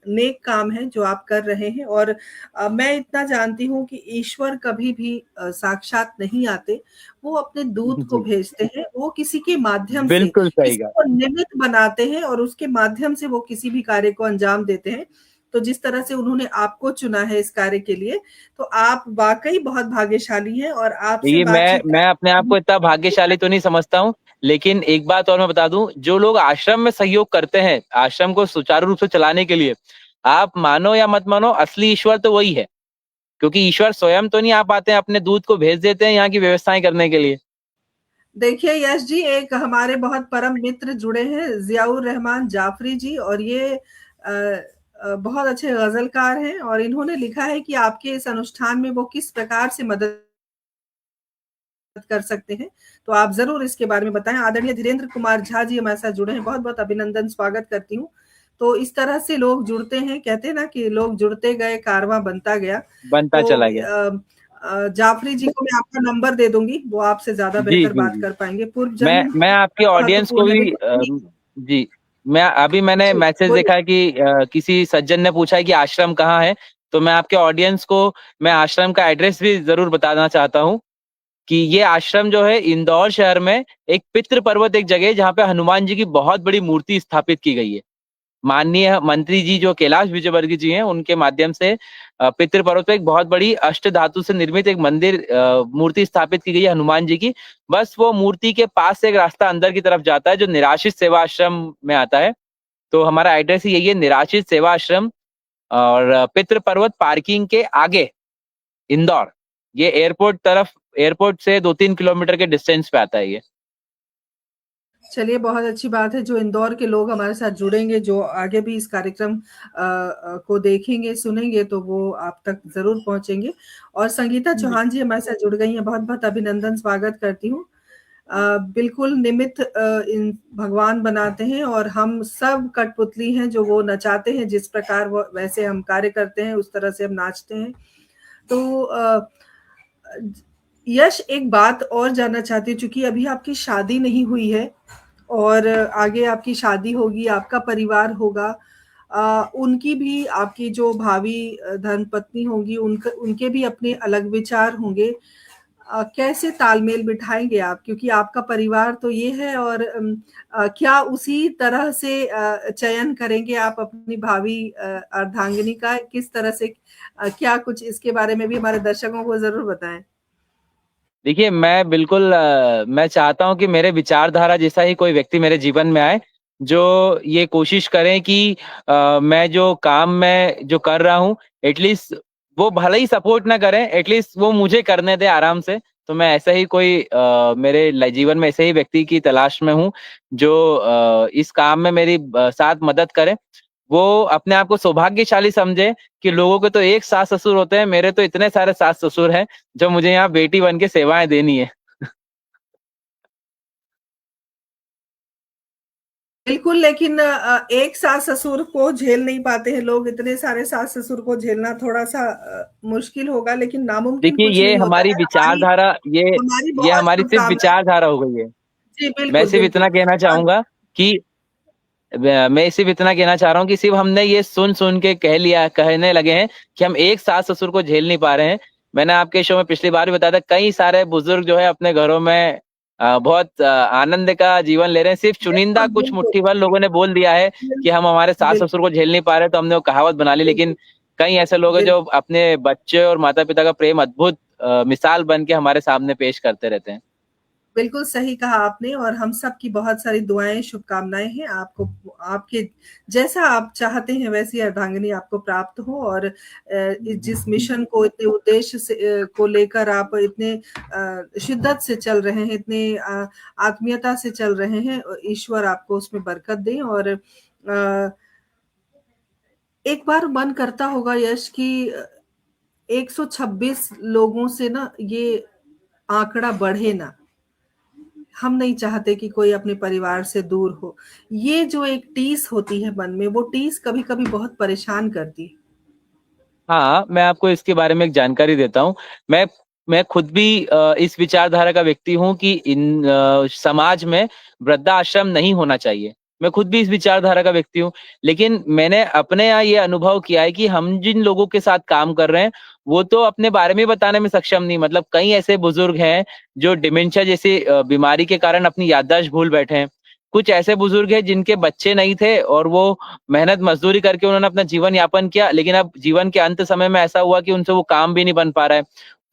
नेक काम है जो आप कर रहे हैं। और मैं इतना जानती हूँ कि ईश्वर कभी भी साक्षात नहीं आते, वो अपने दूत को जी, भेजते हैं, वो किसी के माध्यम से, बिल्कुल सही किसी कहा। को निमित्त बनाते हैं और उसके माध्यम से वो किसी भी कार्य को अंजाम देते हैं। तो जिस तरह से उन्होंने आपको चुना है इस कार्य के लिए, तो आप वाक़ई बहुत भाग्यशाली हैं, और आपसे देखिए, मैं बातचीत मैं अपने आप को इतना भाग्यशाली तो नहीं समझता हूँ, लेकिन एक बात और मैं बता दूं, जो लोग आश्रम में सहयोग करते हैं आश्रम को सुचारू रूप से चलाने के लिए, आप मानो या मत मानो, असली ईश्वर तो वही है। क्योंकि ईश्वर स्वयं तो नहीं आ पाते हैं, अपने दूत को भेज देते हैं यहाँ की व्यवस्थाएं करने के लिए। देखिए यश जी, एक हमारे बहुत परम मित्र जुड़े हैं, ज़ियाउर रहमान जाफ़री जी, और ये बहुत अच्छे गज़लकार हैं, और इन्होंने लिखा है कि आपके इस अनुष्ठान में वो किस प्रकार से मदद कर सकते हैं। तो आप ज़रूर इसके बारे में बताएँ। आदरणीय धीरेन्द्र कुमार झा जी हमारे साथ जुड़े हैं, बहुत-बहुत अभिनंदन, स्वागत करती हूँ। तो इस तरह से लोग जुड़ते हैं, कहते हैं ना कि लोग जुड़ते गए, कारवां बनता गया। बनता तो चला गया। जाफ़री जी को मैं आपका नंबर दे दूँगी, वो आपसे ज़्यादा जी बेहतर जी बात जी। कर पाएँगे। पूर्व जन्म मैं आपकी ऑडियंस को महत्वपूर्ण है, भी देखिए। जी, मैं अभी मैंने जी, मैसेज बोलिए। देखा है कि किसी सज्जन ने पूछा है कि आश्रम कहाँ है, तो मैं आपके ऑडियंस को मैं आश्रम का एड्रेस भी जरूर बताना चाहता हूँ कि ये आश्रम जो है इंदौर शहर में एक पितृ पर्वत एक जगह है जहाँ पे हनुमान जी की बहुत बड़ी मूर्ति स्थापित की गई है। माननीय मंत्री जी जो कैलाश विजयवर्गीय जी हैं, उनके माध्यम से पितृ पर्वत पे एक बहुत बड़ी अष्ट धातु से निर्मित एक मंदिर मूर्ति स्थापित की गई है हनुमान जी की। बस वो मूर्ति के पास से एक रास्ता अंदर की तरफ जाता है जो निराश्रित सेवा आश्रम में आता है। तो हमारा एड्रेस ही यही है, निराश्रित सेवा आश्रम, और पितृ पर्वत पार्किंग के आगे, इंदौर। ये एयरपोर्ट तरफ, एयरपोर्ट से 2-3 किलोमीटर के डिस्टेंस पे आता है ये। चलिए, बहुत अच्छी बात है, जो इंदौर के लोग हमारे साथ जुड़ेंगे, जो आगे भी इस कार्यक्रम को देखेंगे, सुनेंगे, तो वो आप तक ज़रूर पहुँचेंगे। और संगीता जी चौहान जी हमारे साथ जुड़ गई हैं, बहुत-बहुत अभिनंदन, स्वागत करती हूँ। बिल्कुल निमित्त इन भगवान बनाते हैं, और हम सब कठपुतली हैं जो वो नचाते हैं, जिस प्रकार वो वैसे हम कार्य करते हैं, उस तरह से हम नाचते हैं। तो यश, एक बात और जानना चाहती हूँ, चूँकि अभी आपकी शादी नहीं हुई है और आगे आपकी शादी होगी, आपका परिवार होगा, उनकी भी, आपकी जो भावी धर्मपत्नी होंगी, उनके भी अपने अलग विचार होंगे। कैसे तालमेल बिठाएँगे आप? क्योंकि आपका परिवार तो ये है, और क्या उसी तरह से चयन करेंगे आप अपनी भावी अर्धांगिनी का? किस तरह से, क्या कुछ इसके बारे में भी हमारे दर्शकों को ज़रूर बताएँ? देखिए, मैं बिल्कुल मैं चाहता हूँ कि मेरे विचारधारा जैसा ही कोई व्यक्ति मेरे जीवन में आए, जो ये कोशिश करें कि मैं जो काम मैं जो कर रहा हूँ, एटलीस्ट वो भले ही सपोर्ट ना करें, एटलीस्ट वो मुझे करने दें आराम से। तो मैं ऐसा ही कोई मेरे जीवन में ऐसे ही व्यक्ति की तलाश में हूँ, जो इस काम में मेरी साथ मदद करे। वो अपने आप को सौभाग्यशाली समझे कि लोगों के तो एक सास ससुर होते हैं, मेरे तो इतने सारे सास ससुर हैं जो मुझे यहाँ बेटी बन के सेवाएं देनी है। बिल्कुल, लेकिन एक सास-ससुर को झेल नहीं पाते हैं लोग, इतने सारे सास-ससुर को झेलना थोड़ा-सा मुश्किल होगा, लेकिन नामुमकिन देखिए, कुछ ये नहीं होता हमारी है। हमारी विचारधारा, हमारी ये बहुत हमारी सिर्फ शुभकामनाएँ। विचारधारा हो गई है। जी, मैं बिल्कुल, सिर्फ बिल्कुल। इतना कहना चाहूंगा कि मैं सिर्फ इतना कहना चाह रहा हूँ कि सिर्फ हमने ये सुन के कहने लगे हैं कि हम एक सास ससुर को झेल नहीं पा रहे हैं। मैंने आपके शो में पिछली बार भी बताया था, कई सारे बुजुर्ग जो है अपने घरों में बहुत आनंद का जीवन ले रहे हैं। सिर्फ चुनिंदा बिल्कुल, कुछ बिल्कुल। मुट्ठी भर लोगों ने बोल दिया है कि हम हमारे सास बिल्कुल, ससुर को झेल नहीं पा रहे, तो हमने वो कहावत बना ली। बिल्कुल, लेकिन कई ऐसे लोग हैं जो बिल्कुल। अपने बच्चे और माता पिता का प्रेम अद्भुत मिसाल बन के हमारे सामने पेश करते रहते हैं। बिल्कुल सही कहा आपने और हम सब की बहुत सारी दुआएँ, शुभकामनाएँ हैं आपको, आपके जैसा आप चाहते हैं वैसी अर्धांगिनी आपको प्राप्त हो और जिस मिशन को इतने उद्देश्य से को लेकर आप इतने शिद्दत से चल रहे हैं, इतने आत्मीयता से चल रहे हैं, ईश्वर आपको उसमें बरकत दें और एक बार मन करता होगा यश कि 126 लोगों से ना ये आंकड़ा बढ़े ना। हम नहीं चाहते कि कोई अपने परिवार से दूर हो। ये जो एक टीस होती है मन में, वो टीस कभी-कभी बहुत परेशान करती है। हाँ, मैं आपको इसके बारे में एक जानकारी देता हूँ। मैं मैं खुद भी इस विचारधारा का व्यक्ति हूँ कि समाज में वृद्धाश्रम नहीं होना चाहिए। मैं खुद भी इस विचारधारा का व्यक्ति हूँ। लेकिन मैंने अपने यहाँ ये अनुभव किया है कि हम जिन लोगों के साथ काम कर रहे हैं, वो तो अपने बारे में बताने में सक्षम नहीं। मतलब कई ऐसे बुजुर्ग हैं जो डिमेंशिया जैसी बीमारी के कारण अपनी याददाश्त भूल बैठे हैं। कुछ ऐसे बुजुर्ग हैं जिनके बच्चे नहीं थे और वो मेहनत मजदूरी करके उन्होंने अपना जीवन यापन किया, लेकिन अब जीवन के अंत समय में ऐसा हुआ कि उनसे वो काम भी नहीं बन पा रहा है।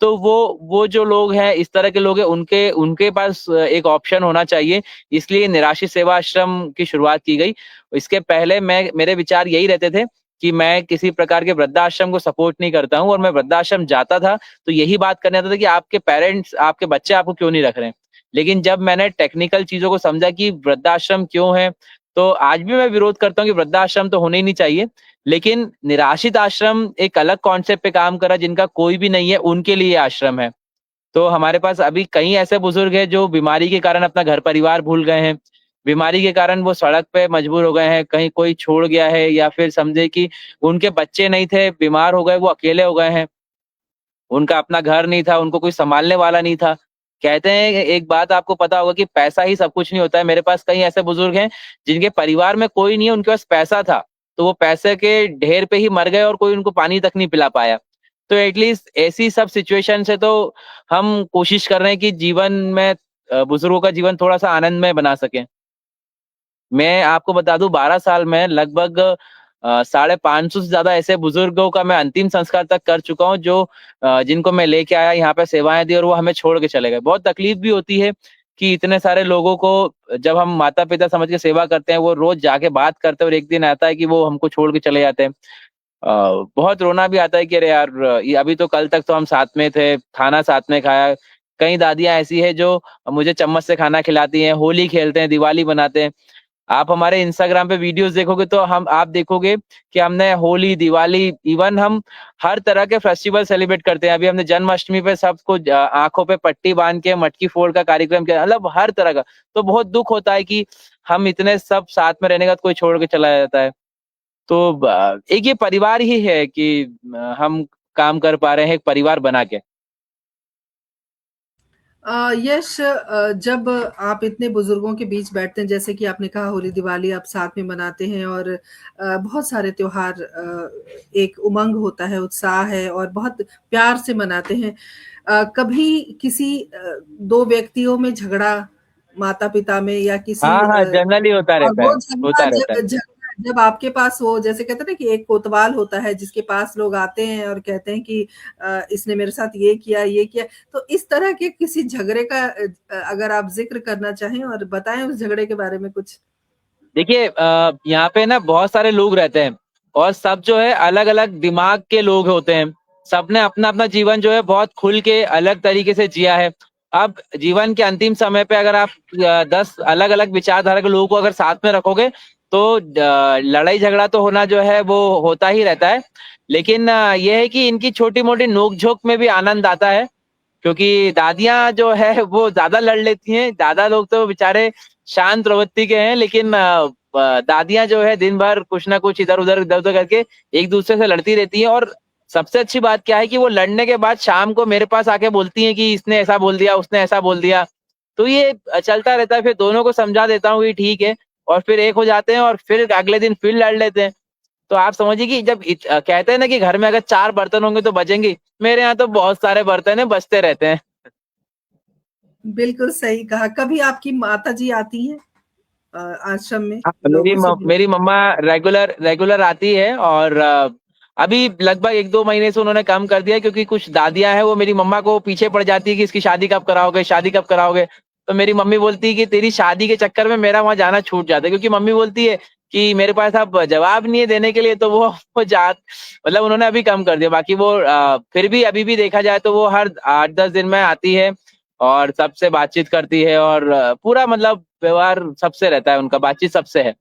तो वो जो लोग हैं, इस तरह के लोग हैं, उनके उनके पास एक ऑप्शन होना चाहिए। इसलिए निराश्रित सेवा आश्रम की शुरुआत की गई। इसके पहले मेरे विचार यही रहते थे कि मैं किसी प्रकार के वृद्धाश्रम को सपोर्ट नहीं करता हूँ, और मैं वृद्धाश्रम जाता था तो यही बात करने आता था कि आपके पेरेंट्स, आपके बच्चे आपको क्यों नहीं रख रहे हैं। लेकिन जब मैंने टेक्निकल चीजों को समझा कि वृद्धाश्रम क्यों है, तो आज भी मैं विरोध करता हूँ कि वृद्धाश्रम तो होने ही नहीं चाहिए। लेकिन निराश्रित आश्रम एक अलग कॉन्सेप्ट पे काम कर रहा है, जिनका कोई भी नहीं है, उनके लिए आश्रम है। तो हमारे पास अभी कई ऐसे बुजुर्ग हैं जो बीमारी के कारण अपना घर परिवार भूल गए हैं। बीमारी के कारण वो सड़क पे मजबूर हो गए हैं, कहीं कोई छोड़ गया है, या फिर समझे कि उनके बच्चे नहीं थे, बीमार हो गए, वो अकेले हो गए हैं। उनका अपना घर नहीं था, उनको कोई सँभालने वाला नहीं था। कहते हैं, एक बात आपको पता होगा कि पैसा ही सब कुछ नहीं होता है। मेरे पास कई ऐसे बुजुर्ग हैं, जिनके परिवार में कोई नहीं है, उनके पास पैसा था, तो वो पैसे के ढेर पे ही मर गए और कोई उनको पानी तक नहीं पिला पाया। तो एटलीस्ट ऐसी सब सिचुएशन से तो हम कोशिश कर रहे हैं कि जीवन में बुजुर्गों का जीवन थोड़ा-सा आनंदमय बना सकें। मैं आपको बता दूँ, 12 साल में लगभग 550 से ज़्यादा ऐसे बुजुर्गों का मैं अंतिम संस्कार तक कर चुका हूँ, जो जिनको मैं लेके आया, यहाँ पे सेवाएँ दी और वो हमें छोड़ के चले गए। बहुत तकलीफ भी होती है कि इतने सारे लोगों को जब हम माता-पिता समझ के सेवा करते हैं, वो रोज़ जाके बात करते हैं और एक दिन आता है कि वो हमको छोड़ के चले जाते हैं। बहुत रोना भी आता है कि अरे यार, ये अभी तो कल तक तो हम साथ में थे, खाना साथ में खाया। कई दादियाँ ऐसी हैं जो मुझे चम्मच से खाना खिलाती हैं, होली खेलते हैं, दिवाली मनाते हैं। आप हमारे इंस्टाग्राम पे वीडियोस देखोगे तो हम आप देखोगे कि हमने होली, दिवाली, इवन हम हर तरह के फेस्टिवल सेलिब्रेट करते हैं। अभी हमने जन्माष्टमी पे सबको आँखों पे पट्टी बाँध के मटकी फोड़ का कार्यक्रम किया, मतलब हर तरह का। तो बहुत दुःख होता है कि हम इतने सब साथ में रहने के बाद कोई छोड़ के चला जाता है। तो एक ये परिवार ही है कि हम काम कर पा रहे हैं एक परिवार बना के। यश, जब आप इतने बुजुर्गों के बीच बैठते हैं, जैसे कि आपने कहा होली दिवाली आप साथ में मनाते हैं और बहुत सारे त्योहार, एक उमंग होता है, उत्साह है और बहुत प्यार से मनाते हैं। कभी किसी दो व्यक्तियों में झगड़ा, माता पिता में या किसी हाँ, हाँ, जनरली होता और रहता है, वो झगड़ा होता रहता है। जब जब आपके पास हो, जैसे कहते हैं ना कि एक कोतवाल होता है जिसके पास लोग आते हैं और कहते हैं कि इसने मेरे साथ ये किया। तो इस तरह के किसी झगड़े का अगर आप ज़िक्र करना चाहें और बताएँ उस झगड़े के बारे में कुछ? देखिए, यहाँ पे ना बहुत सारे लोग रहते हैं और सब जो है अलग-अलग दिमाग के लोग होते हैं। सबने अपना-अपना जीवन जो है बहुत खुल के अलग तरीके से जिया है। अब जीवन के अंतिम समय पे अगर आप 10 अलग-अलग विचारधारा के लोगों को अगर साथ में रखोगे, तो लड़ाई झगड़ा तो होना जो है वो होता ही रहता है। लेकिन ये है कि इनकी छोटी-मोटी नोक-झोंक में भी आनंद आता है। क्योंकि दादियाँ जो है वो ज़्यादा लड़ लेती हैं, दादा लोग तो बेचारे शांत प्रवृत्ति के हैं, लेकिन दादियाँ जो है दिन भर कुछ ना कुछ इधर-उधर करके एक-दूसरे से लड़ती रहती हैं। और सबसे अच्छी बात क्या है कि वो लड़ने के बाद शाम को मेरे पास आके बोलती हैं कि इसने ऐसा बोल दिया, उसने ऐसा बोल दिया। तो ये चलता रहता है, फिर दोनों को समझा देता हूँ कि ठीक है, और फिर एक हो जाते हैं और फिर अगले दिन फिर लड़ लेते हैं। तो आप समझिए कि जब कहते हैं ना कि घर में अगर 4 बर्तन होंगे तो बचेंगे, मेरे यहाँ तो बहुत सारे बर्तन है, बचते रहते हैं। बिल्कुल सही कहा। कभी आपकी माताजी आती हैं अ, आश्रम में हाँ, लोगों से मिलने? मेरी मम्मा रेगुलर रेगुलर आती है, और अभी लगभग 1-2 महीने से उन्होंने कम कर दिया है, क्योंकि कुछ दादियां हैं वो मेरी मम्मा को पीछे पड़ जाती है कि इसकी शादी कब कराओगे, शादी कब कराओगे। तो मेरी मम्मी बोलती है कि तेरी शादी के चक्कर में मेरा वहां जाना छूट जाता है, क्योंकि मम्मी बोलती है कि मेरे पास अब जवाब नहीं है देने के लिए, तो वो जा मतलब उन्होंने अभी कम कर दिया। बाकी वो फिर भी अभी भी देखा जाए तो वो हर 8-10 दिन में आती है और सबसे बातचीत करती है, और पूरा मतलब व्यवहार सबसे रहता है उनका, बातचीत सबसे है।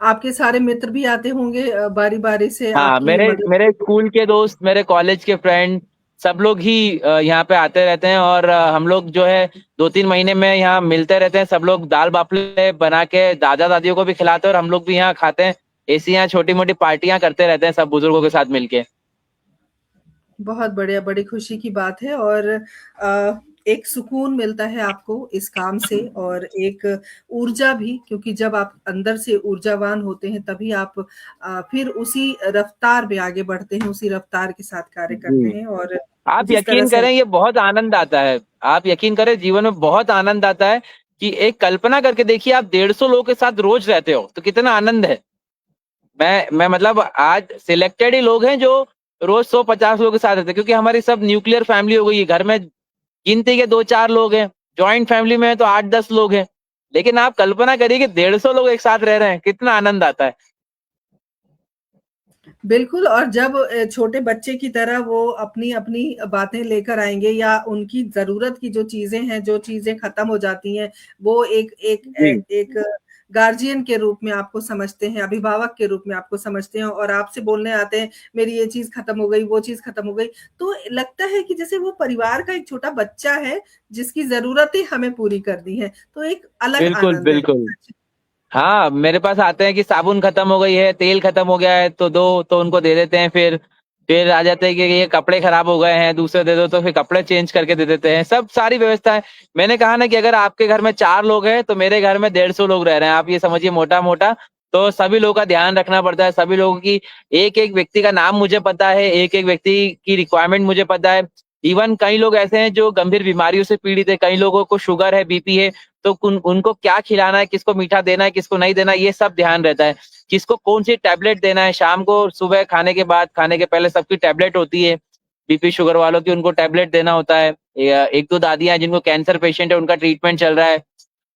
आपके सारे मित्र भी आते होंगे बारी-बारी से हाँ, आपकी मेरे मदद मेरे करने? स्कूल के दोस्त, मेरे कॉलेज के फ्रेंड, सब लोग ही यहाँ पे आते रहते हैं, और हम लोग जो है 2-3 महीने में यहाँ मिलते रहते हैं। सब लोग दाल बाफले बना के दादा दादियों को भी खिलाते हैं, और हम लोग भी यहाँ खाते हैं। ऐसी यहाँ छोटी मोटी पार्टियां करते रहते हैं सब बुजुर्गों के साथ मिलके। बहुत बढ़िया, बड़ी खुशी की बात है। और एक सुकून मिलता है आपको इस काम से, और एक ऊर्जा भी, क्योंकि जब आप अंदर से ऊर्जावान होते हैं तभी आप फिर उसी रफ्तार में आगे बढ़ते हैं, उसी रफ्तार के साथ कार्य करते जी। हैं। और आप जिस तरह यकीन से करें, ये बहुत आनंद आता है। आप यकीन करें, जीवन में बहुत आनंद आता है कि एक कल्पना करके देखिए, आप 150 लोगों के साथ रोज रहते हो तो कितना आनंद है। मैं मतलब आज सिलेक्टेड ही लोग हैं जो रोज 100-50 लोगों के साथ रहते हैं, क्योंकि हमारी सब न्यूक्लियर फैमिली हो गई है। घर में गिनती के 2-4 लोग हैं, ज्वाइंट फैमिली में है तो 8-10 लोग हैं। लेकिन आप कल्पना करिए कि 150 लोग एक साथ रह रहे हैं, कितना आनंद आता है। बिल्कुल। और जब छोटे बच्चे की तरह वो अपनी-अपनी बातें लेकर आएँगे, या उनकी ज़रूरत की जो चीज़ें हैं, जो चीज़ें ख़त्म हो जाती हैं, वो जी। एक गार्डियन के रूप में आपको समझते हैं, अभिभावक के रूप में आपको समझते हैं, और आपसे बोलने आते हैं, मेरी ये चीज़ ख़त्म हो गई, वो चीज़ ख़त्म हो गई। तो लगता है कि जैसे वो परिवार का एक छोटा बच्चा है, जिसकी ज़रूरतें हमें पूरी करनी हैं, तो एक अलग बिल्कुल, आनंद है। बिल्कुल। हाँ, मेरे पास आते हैं कि साबुन खत्म हो गई है, तेल खत्म हो गया है तो दो, तो उनको दे देते हैं। फिर आ जाते हैं कि ये कपड़े खराब हो गए हैं, दूसरे दे दो, तो फिर कपड़े चेंज करके दे देते हैं। सब सारी व्यवस्था है। मैंने कहा ना कि अगर आपके घर में 4 लोग हैं तो मेरे घर में 150 लोग रह रहे हैं। आप ये समझिए मोटा मोटा। तो सभी लोगों का ध्यान रखना पड़ता है, सभी लोगों की, एक एक व्यक्ति का नाम मुझे पता है, एक एक व्यक्ति की रिक्वायरमेंट मुझे पता है। इवन कई लोग ऐसे हैं जो गंभीर बीमारियों से पीड़ित है, कई लोगों को शुगर है, बीपी है। तो उनको क्या खिलाना है, किसको मीठा देना है, किसको नहीं देना है, ये सब ध्यान रहता है। किसको कौन सी टैबलेट देना है, शाम को, सुबह खाने के बाद, खाने के पहले सबकी टैबलेट होती है। बीपी शुगर वालों की उनको टैबलेट देना होता है। एक दो दादियां हैं जिनको कैंसर पेशेंट है, उनका ट्रीटमेंट चल रहा है।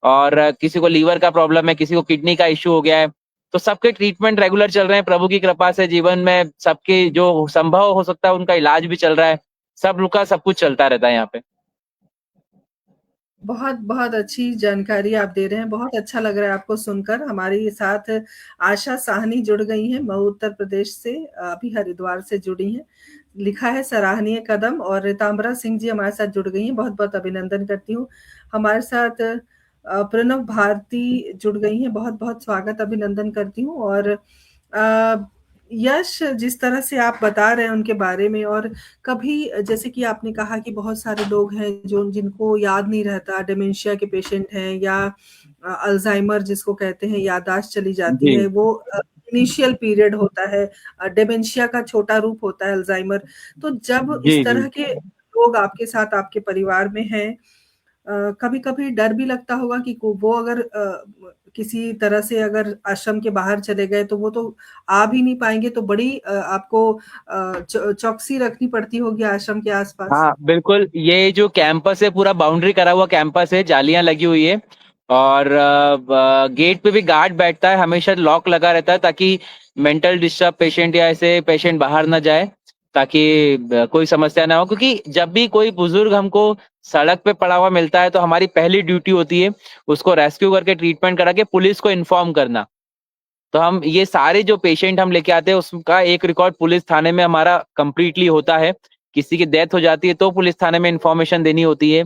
और किसी को लीवर का प्रॉब्लम है, किसी को किडनी का इश्यू हो गया है। तो सबके ट्रीटमेंट रेगुलर चल रहे हैं। प्रभु की कृपा से जीवन में सबके जो संभव हो सकता है उनका इलाज भी चल रहा है। सब लोग का सब कुछ चलता रहता है यहाँ पे। बहुत अच्छी जानकारी आप दे रहे हैं। बहुत अच्छा लग रहा है आपको सुनकर। हमारे साथ आशा साहनी जुड़ गई हैं, मऊ उत्तर प्रदेश से, अभी हरिद्वार से जुड़ी हैं। लिखा है सराहनीय कदम। और रितांबरा सिंह जी हमारे साथ जुड़ गई हैं, बहुत-बहुत अभिनंदन करती हूँ। हमारे साथ प्रणव भारती जुड़ गई हैं, बहुत-बहुत स्वागत अभिनंदन करती हूँ। और यश, जिस तरह से आप बता रहे हैं उनके बारे में, और कभी जैसे कि आपने कहा कि बहुत सारे लोग हैं जो जिनको याद नहीं रहता, डिमेंशिया के पेशेंट हैं, या अल्जाइमर जिसको कहते हैं, याददाश्त चली जाती जी। है, वो इनिशियल पीरियड होता है, डिमेंशिया का छोटा रूप होता है अल्जाइमर। तो जब जी। इस जी। तरह के लोग आपके साथ आपके परिवार में हैं, कभी-कभी डर भी लगता होगा कि वो अगर किसी तरह से अगर आश्रम के बाहर चले गए तो वो तो आ भी नहीं पाएँगे, तो बड़ी आपको चौकसी रखनी पड़ती होगी आश्रम के आस-पास? हाँ, बिल्कुल। ये जो कैंपस है पूरा बाउंड्री करा हुआ कैंपस है, जालियां लगी हुई है। और गेट पे भी गार्ड बैठता है, हमेशा लॉक लगा रहता है ताकि मेंटल डिस्टर्ब पेशेंट या ऐसे पेशेंट बाहर ना जाए, ताकि कोई समस्या ना हो। क्योंकि जब भी कोई बुजुर्ग हमको सड़क पे पड़ा हुआ मिलता है तो हमारी पहली ड्यूटी होती है उसको रेस्क्यू करके ट्रीटमेंट करा के पुलिस को इन्फॉर्म करना। तो हम ये सारे जो पेशेंट हम लेके आते हैं उसका एक रिकॉर्ड पुलिस थाने में हमारा कंप्लीटली होता है। किसी की डेथ हो जाती है तो पुलिस थाने में इन्फॉर्मेशन देनी होती है।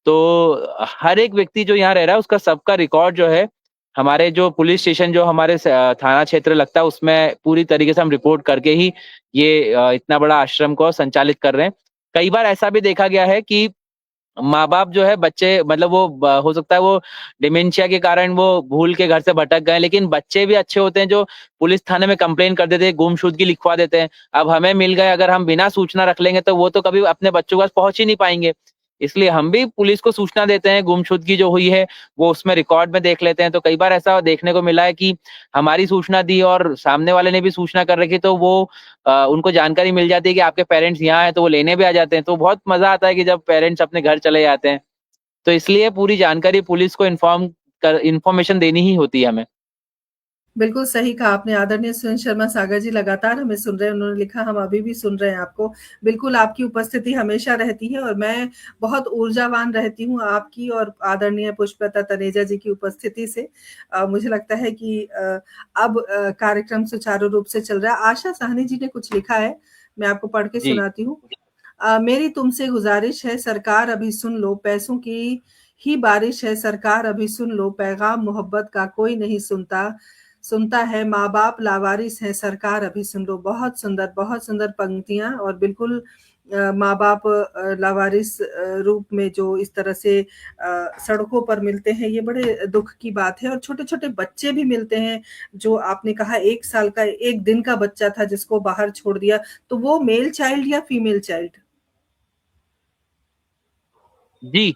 तो हर एक व्यक्ति जो यहाँ रह रहा है उसका सबका रिकॉर्ड जो है, हमारे जो पुलिस स्टेशन जो हमारे थाना क्षेत्र लगता है उसमें पूरी तरीके से हम रिपोर्ट करके ही ये इतना बड़ा आश्रम को संचालित कर रहे हैं। कई बार ऐसा भी देखा गया है कि माँ-बाप जो है बच्चे मतलब वो हो सकता है वो डिमेंशिया के कारण वो भूल के घर से भटक गए, लेकिन बच्चे भी अच्छे होते हैं जो पुलिस थाने में कंप्लेन कर देते हैं, गुमशुदगी लिखवा देते हैं। अब हमें मिल गए, अगर हम बिना सूचना रख लेंगे तो वो तो कभी अपने बच्चों के पास पहुँच ही नहीं पाएँगे। इसलिए हम भी पुलिस को सूचना देते हैं, गुमशुदगी जो हुई है वो उसमें रिकॉर्ड में देख लेते हैं। तो कई बार ऐसा देखने को मिला है कि हमारी सूचना दी और सामने वाले ने भी सूचना कर रखी, तो वो उनको जानकारी मिल जाती है कि आपके पेरेंट्स यहाँ हैं, तो वो लेने भी आ जाते हैं। तो बहुत मज़ा आता है कि जब पेरेंट्स अपने घर चले जाते हैं। तो इसलिए पूरी जानकारी पुलिस को इन्फॉर्मेशन देनी ही होती है हमें। बिल्कुल सही कहा आपने। आदरणीय सुरेंद्र शर्मा सागर जी लगातार हमें सुन रहे हैं, उन्होंने लिखा हम अभी भी सुन रहे हैं आपको। बिल्कुल आपकी उपस्थिति हमेशा रहती है और मैं बहुत ऊर्जावान रहती हूँ आपकी और आदरणीय पुष्पलता तनेजा जी की उपस्थिति से। मुझे लगता है कि अब कार्यक्रम सुचारू रूप से चल रहा है। आशा साहनी जी ने कुछ लिखा है, मैं आपको पढ़ के जी। सुनाती हूँ। मेरी तुमसे गुजारिश है सरकार अभी सुन लो, पैसों की ही बारिश है सरकार अभी सुन लो, पैगाम मोहब्बत का कोई नहीं सुनता सुनता है, माँ बाप लावारिस है सरकार अभी सुन लो। बहुत सुंदर पंक्तियां और बिल्कुल माँ बाप लावारिस रूप में जो इस तरह से सड़कों पर मिलते हैं, ये बड़े दुख की बात है। और छोटे छोटे बच्चे भी मिलते हैं, जो आपने कहा 1 साल का 1 दिन का बच्चा था जिसको बाहर छोड़ दिया, तो वो मेल चाइल्ड या फीमेल चाइल्ड? जी।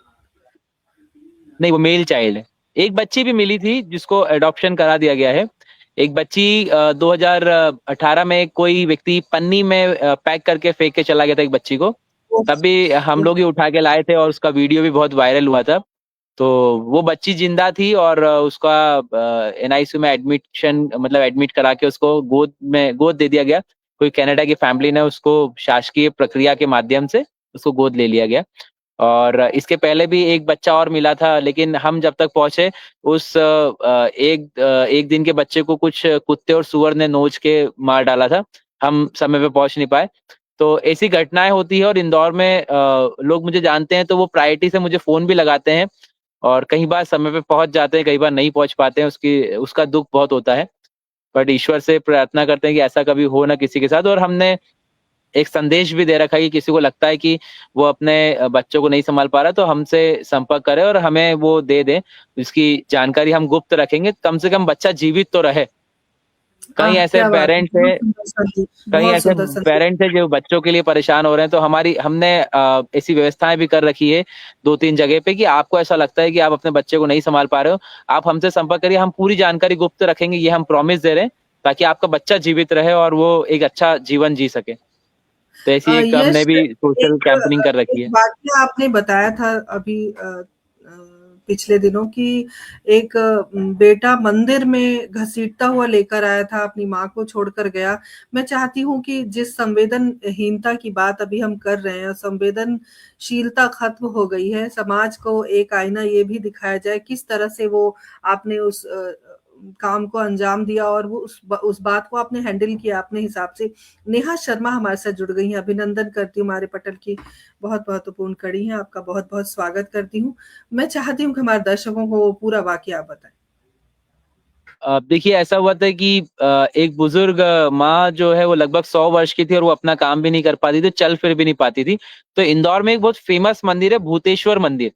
नहीं, वो मेल चाइल्ड है। एक बच्ची भी मिली थी जिसको अडॉप्शन करा दिया गया है। एक बच्ची 2018 में कोई व्यक्ति पन्नी में पैक करके फेंक के चला गया था एक बच्ची को। तब भी हम लोग ही उठा के लाए थे और उसका वीडियो भी बहुत वायरल हुआ था। तो वो बच्ची जिंदा थी और उसका एनआईसीयू में एडमिशन मतलब एडमिट करा के उसको गोद दे दिया गया। कोई कनाडा की फैमिली ने उसको शासकीय प्रक्रिया के माध्यम से उसको गोद ले लिया गया। और इसके पहले भी एक बच्चा और मिला था, लेकिन हम जब तक पहुंचे उस एक दिन के बच्चे को कुछ कुत्ते और सुअर ने नोच के मार डाला था। हम समय पे पहुंच नहीं पाए। तो ऐसी घटनाएं होती है और इंदौर में लोग मुझे जानते हैं तो वो प्रायोरिटी से मुझे फोन भी लगाते हैं और कई बार समय पे पहुंच जाते हैं, कई बार नहीं पहुंच पाते हैं। उसका दुख बहुत होता है। बट ईश्वर से प्रार्थना करते हैं कि ऐसा कभी हो ना किसी के साथ। और हमने एक संदेश भी दे रखा है कि किसी को लगता है कि वो अपने बच्चों को नहीं संभाल पा रहा तो हमसे संपर्क करे और हमें वो दे दें। इसकी जानकारी हम गुप्त रखेंगे, कम से कम बच्चा जीवित तो रहे। कई ऐसे क्या बात है! पेरेंट्स हैं कई बहुत ऐसे सुंदर संदेश। पेरेंट्स हैं जो बच्चों के लिए परेशान हो रहे हैं, तो हमने ऐसी व्यवस्थाएं भी कर रखी है 2-3 जगह पे कि आपको ऐसा लगता है कि आप अपने बच्चे को नहीं संभाल पा रहे हो, आप हमसे संपर्क करिए, हम पूरी जानकारी गुप्त रखेंगे, ये हम प्रॉमिस दे रहे हैं, ताकि आपका बच्चा जीवित रहे और वो एक अच्छा जीवन जी सके। तो ऐसी एक हमने यश, भी सोशल कैंपेनिंग कर एक रखी है। वाकया आपने बताया था अभी पिछले दिनों कि एक बेटा मंदिर में घसीटता हुआ लेकर आया था, अपनी माँ को छोड़कर गया। मैं चाहती हूँ कि जिस संवेदनहीनता की बात अभी हम कर रहे हैं, संवेदनशीलता खत्म हो गई है, समाज को एक आईना ये भी दिखाया जाए किस तरह से वो आपने उस काम को अंजाम दिया और वो उस बात को आपने हैंडल किया अपने हिसाब से। नेहा शर्मा हमारे साथ जुड़ गई हैं, अभिनंदन करती हूँ, हमारे पटल की बहुत महत्वपूर्ण कड़ी है, आपका बहुत बहुत स्वागत करती हूँ। मैं चाहती हूँ कि हमारे दर्शकों को वो पूरा वाकया आप बताएं। देखिए ऐसा हुआ था कि एक बुजुर्ग माँ जो है वो लगभग 100 वर्ष की थी और वो अपना काम भी नहीं कर पाती थी, चल फिर भी नहीं पाती थी। तो इंदौर में एक बहुत फेमस मंदिर है भूतेश्वर मंदिर।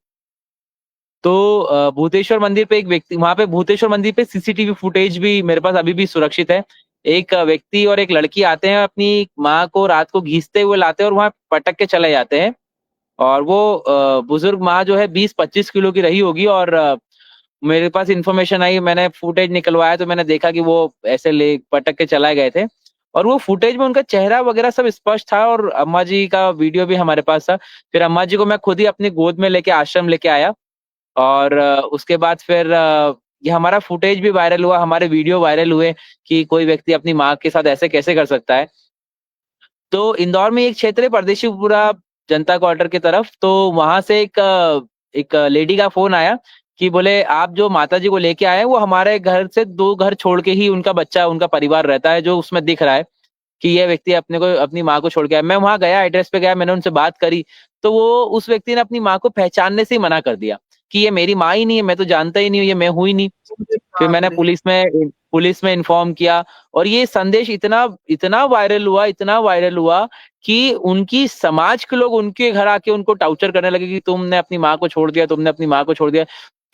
तो भूतेश्वर मंदिर पे एक व्यक्ति वहाँ पे भूतेश्वर मंदिर पे सीसीटीवी फुटेज भी मेरे पास अभी भी सुरक्षित है। एक व्यक्ति और एक लड़की आते हैं, अपनी माँ को रात को घीसते हुए लाते हैं और वहाँ पटक के चले जाते हैं। और वो बुजुर्ग माँ जो है 20-25 किलो की रही होगी और मेरे पास इन्फॉर्मेशन आई, मैंने फुटेज निकलवाया तो मैंने देखा कि वो ऐसे ले पटक के चलाए गए थे। और वो फुटेज में उनका चेहरा वगैरह सब स्पष्ट था और अम्मा जी का वीडियो भी हमारे पास था। फिर अम्मा जी को मैं खुद ही अपनी गोद में लेके आश्रम लेके आया और उसके बाद फिर ये हमारा फुटेज भी वायरल हुआ, हमारे वीडियो वायरल हुए कि कोई व्यक्ति अपनी माँ के साथ ऐसे कैसे कर सकता है। तो इंदौर में एक क्षेत्र है परदेशीपुरा जनता क्वार्टर की तरफ, तो वहां से एक लेडी का फोन आया कि बोले आप जो माताजी को लेके आए हैं वो हमारे घर से 2 घर छोड़ के ही उनका बच्चा, उनका परिवार रहता है, जो उसमें दिख रहा है कि ये व्यक्ति अपने को अपनी माँ को छोड़ के आया। मैं वहां गया, एड्रेस पे गया, मैंने उनसे बात करी, तो वो उस व्यक्ति ने अपनी माँ को पहचानने से ही मना कर दिया। कि ये मेरी माँ ही नहीं है, मैं तो जानता ही नहीं हूँ, ये मैं हूँ ही नहीं। अरे फिर बाप मैंने रे! पुलिस में इन्फॉर्म किया और ये संदेश इतना इतना वायरल हुआ कि उनकी समाज के लोग उनके घर आके उनको टॉर्चर करने लगे कि तुमने अपनी माँ को छोड़ दिया, तुमने अपनी माँ को छोड़ दिया।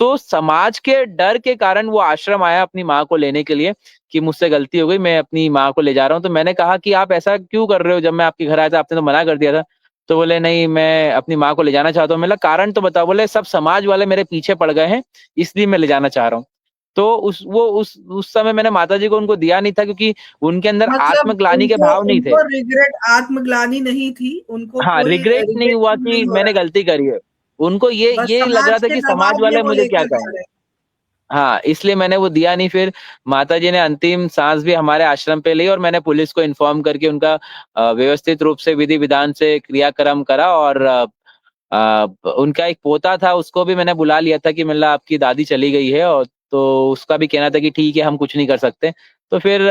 तो समाज के डर के कारण वो आश्रम आया अपनी माँ को लेने के लिए कि मुझसे गलती हो गई, मैं अपनी माँ को ले जा रहा हूँ। तो मैंने कहा कि आप ऐसा क्यों कर रहे हो? जब मैं आपके घर आया था आपने तो मना कर दिया था। तो बोले नहीं, मैं अपनी माँ को ले जाना चाहता हूँ। मैंने कहा कारण तो बताओ। बोले सब समाज वाले मेरे पीछे पड़ गए हैं, इसलिए मैं ले जाना चाह रहा हूँ। तो उस समय मैंने माताजी को उनको दिया नहीं था क्योंकि उनके अंदर मतलब आत्मग्लानि के उनको भाव नहीं थे। उनको रिग्रेट, आत्मग्लानि नहीं थी, उनको हाँ, कोई रिग्रेट नहीं रिग्रेट हुआ फील कि नहीं हो मैंने रहा था। गलती करी है। उनको बस ये लग रहा समाज था के कि समाज दबाव में वाले वो मुझे क्या लेकर जा कहेंगे। रहे हैं। हाँ, इसलिए मैंने वो दिया नहीं। फिर माताजी ने अंतिम सांस भी हमारे आश्रम पे ली और मैंने पुलिस को इन्फॉर्म करके उनका व्यवस्थित रूप से विधि विधान से क्रियाक्रम करा और उनका एक पोता था उसको भी मैंने बुला लिया था कि मतलब आपकी दादी चली गई है, और तो उसका भी कहना था कि ठीक है हम कुछ नहीं कर सकते। तो फिर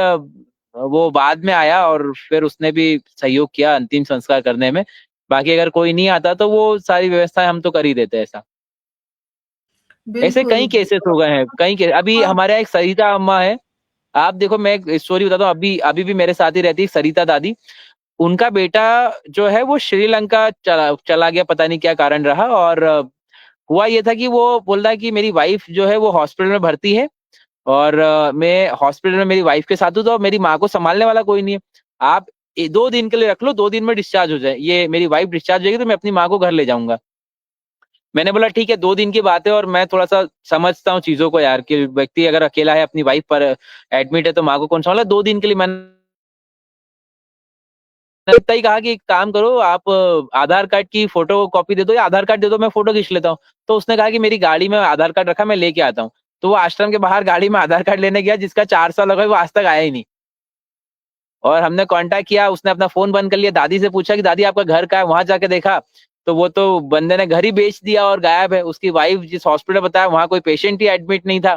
वो बाद में आया और फिर उसने भी सहयोग किया अंतिम संस्कार करने में। बाकी अगर कोई नहीं आता तो वो सारी व्यवस्थाएं हम तो कर ही देते हैं ऐसा। ऐसे बिल्कुल। कई केसेस हो गए हैं, अभी हाँ, हमारे यहाँ एक सरिता अम्मा है। आप देखो, मैं एक स्टोरी बताता हूँ, अभी अभी भी मेरे साथ ही रहती है सरिता दादी। उनका बेटा जो है वो श्रीलंका चला गया, पता नहीं क्या कारण रहा। और हुआ ये था कि वो बोल रहा है कि मेरी वाइफ जो है वो हॉस्पिटल में भर्ती है और मैं हॉस्पिटल में मेरी वाइफ के साथ हूँ, तो मेरी माँ को संभालने वाला कोई नहीं है। आप 2 दिन के लिए रख लो, 2 दिन में डिस्चार्ज हो जाए, ये मेरी वाइफ डिस्चार्ज हो जाएगी तो मैं अपनी माँ को घर ले जाऊंगा। मैंने बोला ठीक है, 2 दिन की बात है और मैं थोड़ा सा समझता हूँ चीजों को यार, कि व्यक्ति अगर अकेला है, अपनी वाइफ पर एडमिट है, तो माँ को कौन संभाला। 2 दिन के लिए मैंने इतना ही कहा कि एक काम करो, आप आधार कार्ड की फोटो कॉपी दे दो या आधार कार्ड दे दो, मैं फोटो खींच लेता हूँ। तो उसने कहा कि मेरी गाड़ी में आधार कार्ड रखा, मैं लेके आता हूँ। तो वो आश्रम के बाहर गाड़ी में आधार कार्ड लेने गया, जिसका 4 साल हो गए, वो आज तक आया ही नहीं। और हमने कांटेक्ट किया, उसने अपना फोन बंद कर लिया। दादी से पूछा कि दादी आपका घर कहाँ है, वहां जाके देखा तो वो तो बंदे ने घर ही बेच दिया और गायब है। उसकी वाइफ जिस हॉस्पिटल बताया वहां कोई पेशेंट ही एडमिट नहीं था।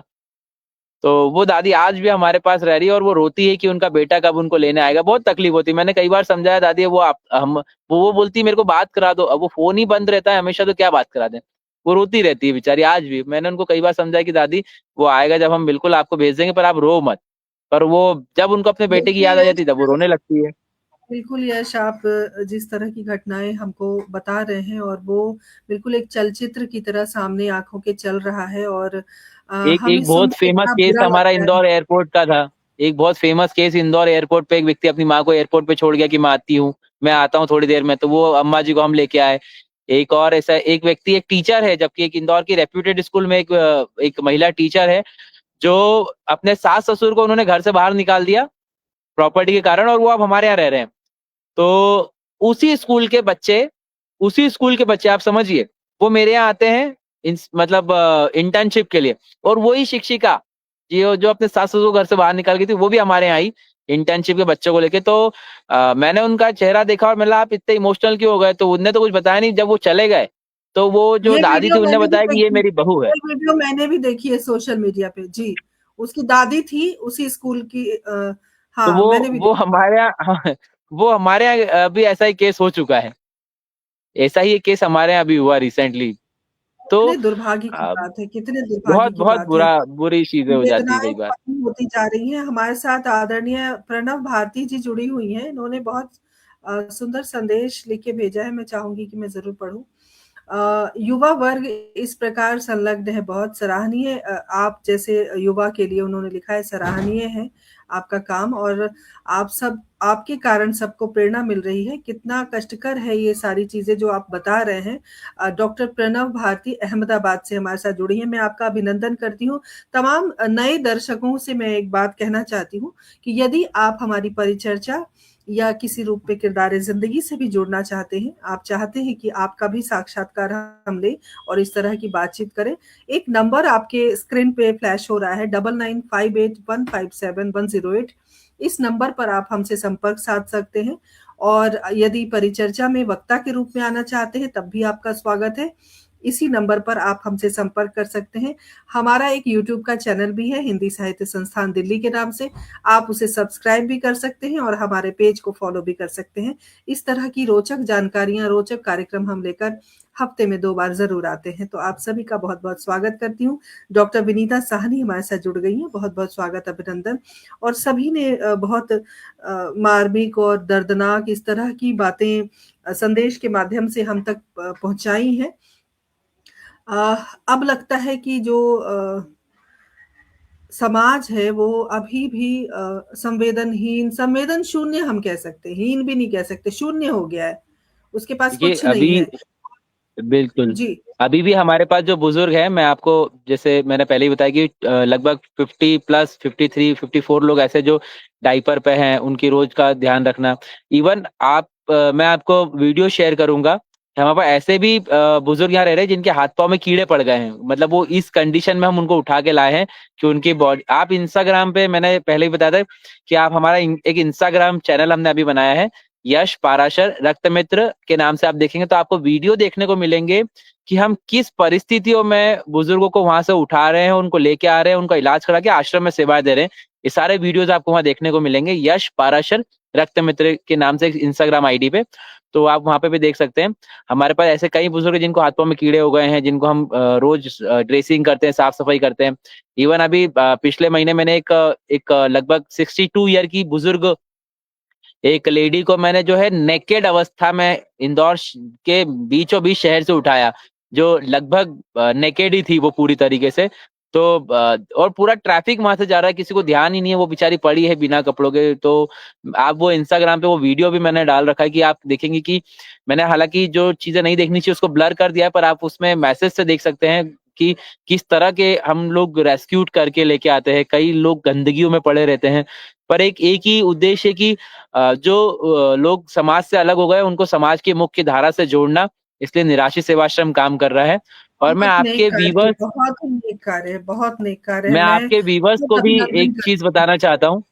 तो वो दादी आज भी हमारे पास रह रही है और वो रोती है कि उनका बेटा कब उनको लेने आएगा। बहुत तकलीफ होती है। मैंने कई बार समझाया दादी, वो आप हम वो बोलती है मेरे को बात करा दो। अब वो फोन ही बंद रहता है हमेशा, तो क्या बात करा दें। वो रोती रहती है बेचारी आज भी। मैंने उनको कई बार समझाया कि दादी वो आएगा जब हम बिल्कुल आपको भेज देंगे, पर आप रो मत। पर वो जब उनको अपने बेटे की देखिए याद आ यश, जाती है तब वो रोने लगती है। बिल्कुल यश, आप जिस तरह की घटनाएँ हमको बता रहे हैं और वो बिल्कुल एक चलचित्र की तरह सामने आँखों के चल रहा है और एक हमें एक सुन बहुत के फेमस इतना केस बुरा हमारा लगता है। इंदौर एयरपोर्ट का था। एक बहुत फेमस केस इंदौर एयरपोर्ट पे, एक व्यक्ति अपनी माँ को एयरपोर्ट पे छोड़ गया कि मैं आती हूँ, मैं आता हूँ थोड़ी देर में, तो वो अम्मा जी को हम लेके आए। एक और ऐसा एक व्यक्ति, एक टीचर है, जबकि एक इंदौर की रेप्यूटेड स्कूल में एक महिला टीचर है, जो अपने सास ससुर को उन्होंने घर से बाहर निकाल दिया प्रॉपर्टी के कारण, और वो अब हमारे यहाँ रह रहे हैं। तो उसी स्कूल के बच्चे उसी स्कूल के बच्चे आप समझिए, वो मेरे यहाँ आते हैं मतलब इंटर्नशिप के लिए। और वही शिक्षिका जो जो अपने सास ससुर को घर से बाहर निकाल गई थी, वो भी हमारे यहाँ आई इंटर्नशिप के बच्चों को लेके। तो मैंने उनका चेहरा देखा और मैंने, आप इतने इमोशनल क्यों हो गए? तो उनने तो कुछ बताया नहीं। जब वो चले गए तो वो जो ये दादी थी वीडियो उनने मैंने भी बताया कि ये देखी, मेरी बहू है। ये वीडियो मैंने भी देखी है सोशल मीडिया पे। जी, उसकी दादी थी उसी स्कूल की तो हाँ, मैंने भी वो देखी। हमारे यहाँ वो हमारे यहाँ अभी ऐसा ही केस हो चुका है। ऐसा ही एक केस हमारे यहाँ अभी हुआ रिसेंटली। तो कितने दुर्भाग्य की अ, बात है, कितने दुर्भाग्य बहुत की बहुत बात है। बुरी चीजें हो जाती है वेदनाएँ कई बार। कम होती जा रही हैं। हमारे साथ आदरणीय प्रणव भारती जी जुड़ी हुई हैं। इन्होंने बहुत सुंदर संदेश लिख के भेजा है, मैं चाहूँगी कि मैं ज़रूर पढूँ। युवा वर्ग इस प्रकार संलग्न है, बहुत सराहनीय आप जैसे युवा के लिए उन्होंने लिखा है, सराहनीय है आपका काम और आप सब आपके कारण सबको प्रेरणा मिल रही है। कितना कष्टकर है ये सारी चीज़ें जो आप बता रहे हैं। डॉक्टर प्रणव भारती अहमदाबाद से हमारे साथ जुड़ी हैं, मैं आपका अभिनंदन करती हूँ। तमाम नए दर्शकों से मैं एक बात कहना चाहती हूँ कि यदि आप हमारी परिचर्चा या किसी रूप में किरदार ज़िंदगी से भी जुड़ना चाहते हैं, आप चाहते हैं कि आपका भी साक्षात्कार हम लें और इस तरह की बातचीत करें, एक नंबर आपके स्क्रीन पे फ्लैश हो रहा है 9958157108। इस नंबर पर आप हमसे संपर्क साध सकते हैं और यदि परिचर्चा में वक्ता के रूप में आना चाहते हैं, तब भी आपका स्वागत है। इसी नंबर पर आप हमसे संपर्क कर सकते हैं। हमारा एक यूट्यूब का चैनल भी है, हिंदी साहित्य संस्थान दिल्ली के नाम से। आप उसे सब्सक्राइब भी कर सकते हैं और हमारे पेज को फॉलो भी कर सकते हैं। इस तरह की रोचक जानकारियाँ, रोचक कार्यक्रम हम लेकर हफ्ते में 2 बार ज़रूर आते हैं। तो आप सभी का बहुत-बहुत स्वागत करती हूँ। डॉक्टर विनीता साहनी हमारे साथ जुड़ गई हैं, बहुत-बहुत स्वागत, अभिनंदन। और सभी ने बहुत मार्मिक और दर्दनाक इस तरह की बातें संदेश के माध्यम से हम तक पहुँचाई हैं। अब लगता है कि जो समाज है वो अभी भी संवेदनहीन, संवेदन शून्य हम कह सकते हैं, हीन भी नहीं कह सकते, शून्य हो गया है। उसके पास देखिए कुछ नहीं अभी है। बिल्कुल, जी। अभी भी हमारे पास जो बुजुर्ग हैं, मैं आपको जैसे मैंने पहले ही बताया कि लगभग 50 प्लस 53 54 लोग ऐसे जो डायपर पे हैं, उनकी रोज का ध्यान रखना। इवन मैं आपको वीडियो शेयर करूंगा, हमारे पास ऐसे भी बुजुर्ग यहाँ रह रहे हैं जिनके हाथ पांव में कीड़े पड़ गए हैं, मतलब वो इस कंडीशन में हम उनको उठा के लाए हैं कि उनकी बॉडी। आप इंस्टाग्राम पे, मैंने पहले ही बताया था कि आप हमारा एक इंस्टाग्राम चैनल हमने अभी बनाया है, यश पाराशर रक्त मित्र के नाम से। आप देखेंगे तो आपको वीडियो देखने को मिलेंगे कि हम किस परिस्थितियों में बुजुर्गों को वहां से उठा रहे हैं, उनको लेके आ रहे हैं, उनका इलाज करा के आश्रम में सेवाएं दे रहे हैं। ये सारे वीडियोस आपको वहां देखने को मिलेंगे, यश पाराशर रक्त मित्र के नाम से इंस्टाग्राम आईडी पे। तो आप वहां पे भी देख सकते हैं। हमारे पास ऐसे कई बुजुर्ग हैं जिनको हाथ पांव में कीड़े हो गए हैं, जिनको हम रोज ड्रेसिंग करते हैं, साफ सफाई करते हैं। इवन अभी पिछले महीने मैंने एक लगभग 62 ईयर की बुजुर्ग एक लेडी को मैंने जो है नेकेड अवस्था में इंदौर के बीचों बीच शहर से उठाया, जो लगभग नेकेड ही थी वो पूरी तरीके से। तो और पूरा ट्रैफिक वहां से जा रहा है, किसी को ध्यान ही नहीं है, वो बेचारी पड़ी है बिना कपड़ों के। तो आप वो इंस्टाग्राम पे वो वीडियो भी मैंने डाल रखा है कि आप देखेंगे कि मैंने, हालांकि जो चीजें नहीं देखनी चाहिए उसको ब्लर कर दिया है, पर आप उसमें मैसेज से देख सकते हैं कि किस तरह के हम लोग रेस्क्यूट करके लेके आते हैं। कई लोग गंदगियों में पड़े रहते हैं, पर एक ही उद्देश्य कि जो लोग समाज से अलग हो गए उनको समाज की मुख्य धारा से जोड़ना, इसलिए निराश्रित सेवाश्रम काम कर रहा है। और बहुत नेक कार्य है, बहुत ही नेक कार्य है, बहुत नेक कार्य है। मैं मैं आपके व्यूवर्स बहुत को भी अभिनंदन एक चीज करती हूँ। बताना चाहता हूँ।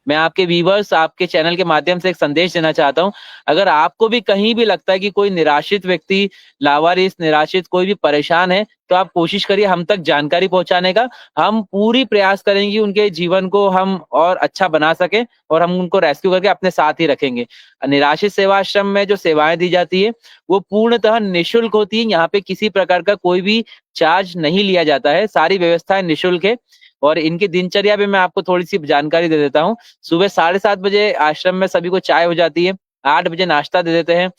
मैं आपके व्यूवर्स, आपके चैनल के माध्यम से एक संदेश देना चाहता हूं। अगर आपको भी कहीं भी लगता है कि कोई निराश्रित व्यक्ति, लावारिस, निराश्रित कोई भी परेशान है, तो आप कोशिश करिए हम तक जानकारी पहुंचाने का। हम पूरी प्रयास करेंगे कि उनके जीवन को हम और अच्छा बना सके और हम उनको रेस्क्यू करके अपने साथ ही रखेंगे। निराश्रित सेवाश्रम में जो सेवाएं दी जाती है वो पूर्णतः निःशुल्क होती है। यहाँ पे किसी प्रकार का कोई भी चार्ज नहीं लिया जाता है, सारी व्यवस्थाएं निःशुल्क है। और इनकी दिनचर्या भी मैं आपको थोड़ी सी जानकारी दे देता हूँ। सुबह 7:30 बजे आश्रम में सभी को चाय हो जाती है, 8 बजे नाश्ता दे देते हैं,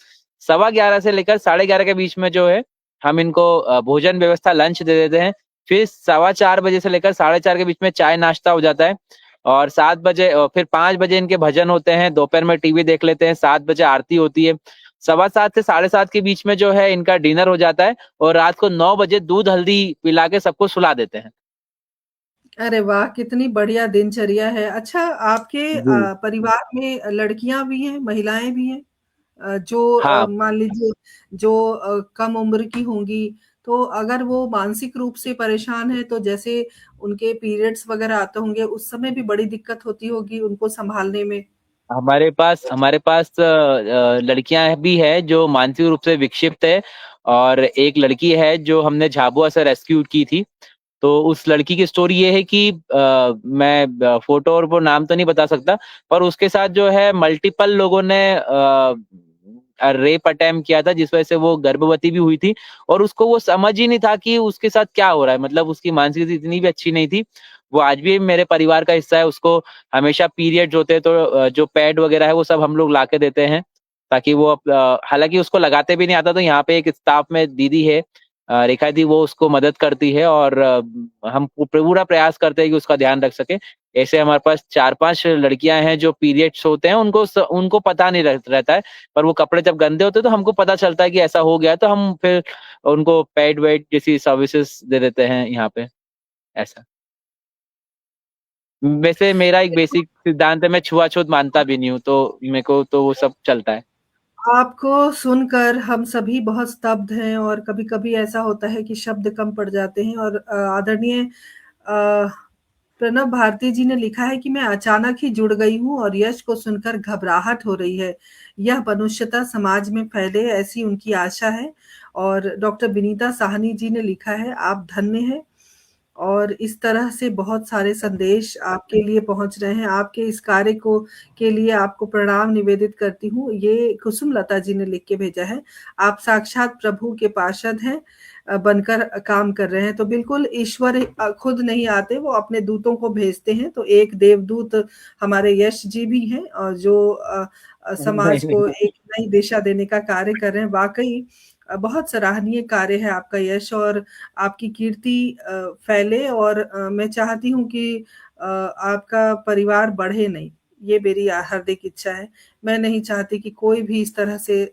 11:15 से लेकर 11:30 के बीच में जो है हम इनको भोजन व्यवस्था लंच दे देते हैं। फिर 4:15 बजे से लेकर 4:30 के बीच में चाय नाश्ता हो जाता है। और 7 बजे फिर 5 बजे इनके भजन होते हैं, दोपहर में टीवी देख लेते हैं, 7 बजे आरती होती है। 7:15 से 7:30 के बीच में जो है इनका डिनर हो जाता है और रात को 9 बजे दूध हल्दी पिला के सबको सुला देते हैं। अरे वाह! कितनी बढ़िया दिनचर्या है। अच्छा, आपके जी। परिवार में लड़कियाँ भी हैं, महिलाएँ भी हैं? जो हाँ, मान लीजिए जो कम उम्र की होंगी, तो अगर वो मानसिक रूप से परेशान हैं, तो जैसे उनके पीरियड्स वगैरह आते होंगे, उस समय भी बड़ी दिक्कत होती होगी उनको सँभालने में? हमारे पास लड़कियां भी है जो मानसिक रूप से विक्षिप्त है, और एक लड़की है जो हमने झाबुआ से रेस्क्यू की थी। तो उस लड़की की स्टोरी ये है कि मैं फोटो और वो नाम तो नहीं बता सकता, पर उसके साथ जो है मल्टीपल लोगों ने रेप अटेम्प्ट किया था, जिस वजह से वो गर्भवती भी हुई थी। और उसको वो समझ ही नहीं था कि उसके साथ क्या हो रहा है, मतलब उसकी मानसिक स्थिति इतनी भी अच्छी नहीं थी। वो आज भी मेरे परिवार का हिस्सा है। उसको हमेशा पीरियड्स होते हैं तो जो पैड वगैरह है वो सब हम लोग ला के देते हैं, ताकि वो हालांकि उसको लगाते भी नहीं आता। तो यहाँ पे एक स्टाफ में दीदी है, रेखा दी, वो उसको मदद करती है और हम पूरा प्रयास करते हैं कि उसका ध्यान रख सके। ऐसे हमारे पास 4-5 लड़कियां हैं जो पीरियड्स होते हैं, उनको पता नहीं रहता है, पर वो कपड़े जब गंदे होते हैं तो हमको पता चलता है कि ऐसा हो गया, तो हम फिर उनको पैड वेड जैसी सर्विसेज दे देते हैं यहाँ पे। ऐसा, वैसे मेरा एक बेसिक सिद्धांत है, मैं छुआछूत मानता भी नहीं हूँ, तो मेरे को तो वो सब चलता है। आपको सुनकर हम सभी बहुत स्तब्ध हैं और कभी-कभी ऐसा होता है कि शब्द कम पड़ जाते हैं और आदरणीय अ, प्रणव भारती जी ने लिखा है कि मैं अचानक ही जुड़ गई हूँ और यश को सुनकर घबराहट हो रही है। यह मनुष्यता समाज में फैले ऐसी उनकी आशा है। और डॉक्टर विनीता साहनी जी ने लिखा है, आप धन्य हैं। और इस तरह से बहुत सारे संदेश आपके लिए पहुंच रहे हैं। आपके इस कार्य को के लिए आपको प्रणाम निवेदित करती हूँ। ये कुसुम लता जी ने लिख के भेजा है। आप साक्षात प्रभु के पार्षद हैं, बनकर काम कर रहे हैं। तो बिल्कुल ईश्वर खुद नहीं आते, वो अपने दूतों को भेजते हैं। तो एक देवदूत हमारे यश जी भी हैं, और जो नहीं समाज को नहीं। एक नई दिशा देने का कार्य कर रहे हैं। वाकई बहुत सराहनीय कार्य है आपका यश, और आपकी कीर्ति फैले। और मैं चाहती हूँ कि आपका परिवार बढ़े नहीं, ये मेरी हार्दिक इच्छा है। मैं नहीं चाहती कि कोई भी इस तरह से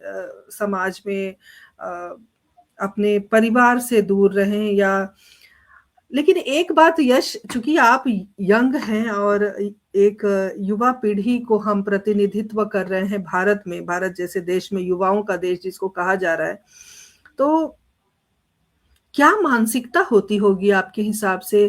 समाज में अपने परिवार से दूर रहें। या लेकिन एक बात यश, चूंकि आप यंग हैं और एक युवा पीढ़ी को हम प्रतिनिधित्व कर रहे हैं भारत में, भारत जैसे देश में, युवाओं का देश जिसको कहा जा रहा है, तो क्या मानसिकता होती होगी आपके हिसाब से?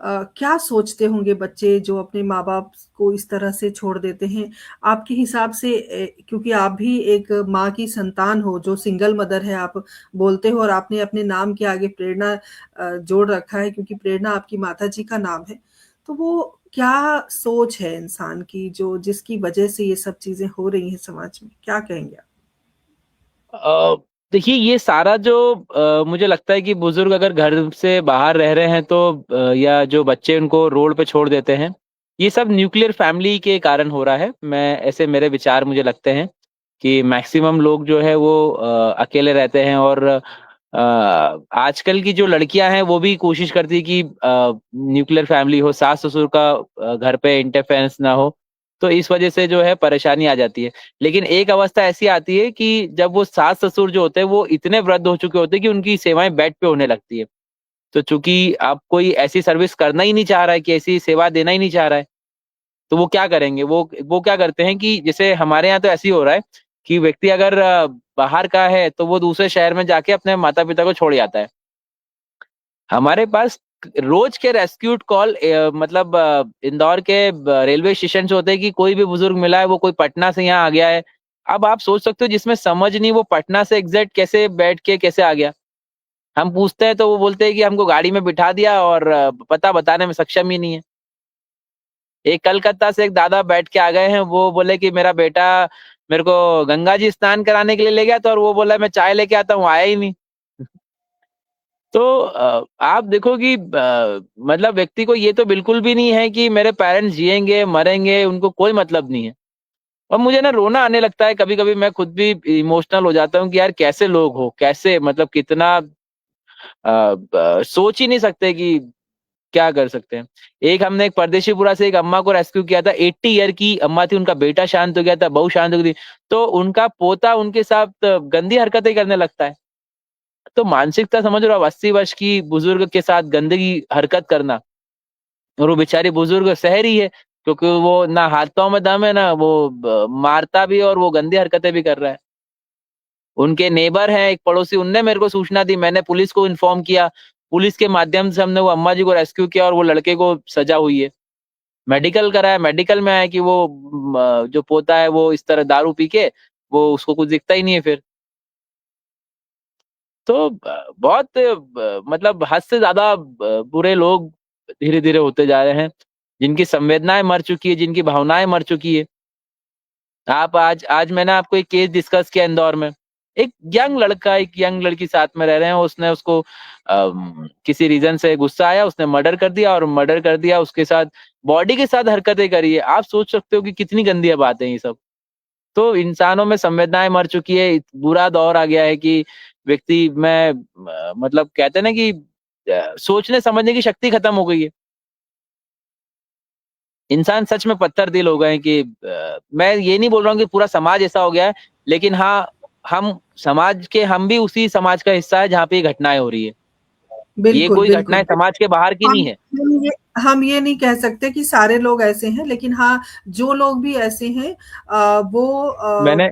क्या सोचते होंगे बच्चे जो अपने माँ-बाप को इस तरह से छोड़ देते हैं? आपके हिसाब से क्योंकि आप भी एक माँ की संतान हो, जो सिंगल मदर है आप बोलते हो, और आपने अपने नाम के आगे प्रेरणा जोड़ रखा है, क्योंकि प्रेरणा आपकी माताजी का नाम है। तो वो क्या सोच है इंसान की, जो जिसकी वजह से ये सब चीज़ें हो रही हैं समाज में? क्या कहेंगे आप? अ, देखिए ये सारा जो मुझे लगता है कि बुजुर्ग अगर घर से बाहर रह रहे हैं तो या जो बच्चे उनको रोड पे छोड़ देते हैं, ये सब न्यूक्लियर फैमिली के कारण हो रहा है। मैं ऐसे मेरे विचार मुझे लगते हैं कि मैक्सिमम लोग जो है वो अकेले रहते हैं, और आजकल की जो लड़कियां हैं वो भी कोशिश करती है कि न्यूक्लियर फैमिली हो, सास-ससुर का घर पे इंटरफेरेंस ना हो। तो इस वजह से जो है परेशानी आ जाती है। लेकिन एक अवस्था ऐसी आती है कि जब वो सास-ससुर जो होते हैं वो इतने वृद्ध हो चुके होते हैं कि उनकी सेवाएँ बेड पे होने लगती है। तो चूँकि अब कोई ऐसी सर्विस करना ही नहीं चाह रहा है, कि ऐसी सेवा देना ही नहीं चाह रहा है, तो वो क्या करेंगे? वो क्या करते हैं कि जैसे हमारे यहाँ तो ऐसे ही हो रहा है कि व्यक्ति अगर बाहर का है तो वो दूसरे शहर में जाके अपने माता-पिता को छोड़ आता है। हमारे पास रोज के रेस्क्यूड कॉल मतलब इंदौर के रेलवे स्टेशन से होते हैं कि कोई भी बुजुर्ग मिला है, वो कोई पटना से यहाँ आ गया है। अब आप सोच सकते हो जिसमें समझ नहीं, वो पटना से एग्जैक्ट कैसे बैठ के कैसे आ गया। हम पूछते हैं तो वो बोलते हैं कि हमको गाड़ी में बिठा दिया, और पता बताने में सक्षम ही नहीं है। एक कलकत्ता से एक दादा बैठ के आ गए हैं, वो बोले कि मेरा बेटा मेरे को गंगा जी स्नान कराने के लिए ले गया था, और वो बोला मैं चाय लेके आता हूँ, आया ही नहीं। तो आप देखो कि मतलब व्यक्ति को ये तो बिल्कुल भी नहीं है कि मेरे पेरेंट्स जिएँगे, मरेंगे, उनको कोई मतलब नहीं है। और मुझे ना रोना आने लगता है, कभी-कभी मैं खुद भी इमोशनल हो जाता हूँ कि यार कैसे लोग हो? कैसे, मतलब कितना ब सोच ही नहीं सकते कि क्या कर सकते हैं। एक हमने एक परदेशीपुरा से एक अम्मा को रेस्क्यू किया था, 80 ईयर की अम्मा थी, उनका बेटा शांत हो गया था, बहू शांत हो गई थी, तो उनका पोता उनके साथ गंदी हरकतें करने लगता है। तो मानसिकता समझ रहे हो आप, 80 वर्ष की बुजुर्ग के साथ गंदगी हरकत करना, और वो बेचारी बुजुर्ग सह रही है, क्योंकि वो ना हाथ-पाँव में दम है, ना वो मारता भी है, और वो गंदी हरकतें भी कर रहा है। उनके नेबर हैं, एक पड़ोसी, उनने मेरे को सूचना दी, मैंने पुलिस को इन्फॉर्म किया। पुलिस के माध्यम से हमने वो अम्मा जी को रेस्क्यू किया, और वो लड़के को सज़ा हुई है। मेडिकल कराया, मेडिकल में आया कि वो जो पोता है वो इस तरह दारू पी के, वो उसको कुछ दिखता ही नहीं है फिर। तो बहुत मतलब हद से ज़्यादा बुरे लोग धीरे-धीरे होते जा रहे हैं, जिनकी संवेदनाएँ मर चुकी है, जिनकी भावनाएँ मर चुकी है। आप आज आज मैंने आपको एक केस डिस्कस किया इंदौर में। एक यंग लड़का, एक यंग लड़की साथ में रह रहे हैं, उसने उसको किसी रीज़न से गुस्सा आया, उसने मर्डर कर दिया, और मर्डर कर दिया, उसके साथ बॉडी के साथ हरकतें करी है। आप सोच सकते हो कि कितनी गंदी बात है ये सब। तो इंसानों में संवेदनाएँ मर चुकी है, बुरा दौर आ गया है कि व्यक्ति में मतलब कहते हैं ना कि सोचने समझने की शक्ति खत्म हो गई है। इंसान सच में पत्थर दिल हो गए हैं कि मैं ये नहीं बोल रहा हूँ कि पूरा समाज ऐसा हो गया है, लेकिन हाँ, हम भी उसी समाज का हिस्सा है जहाँ पे ये घटनाएँ हो रही है। ये बिल्कुल, कोई बिल्कुल। घटनाएँ समाज के बाहर की नहीं हम है। हम ये हम ये नहीं कह सकते कि सारे लोग ऐसे हैं, लेकिन हाँ, जो लोग भी ऐसे हैं वो मैंने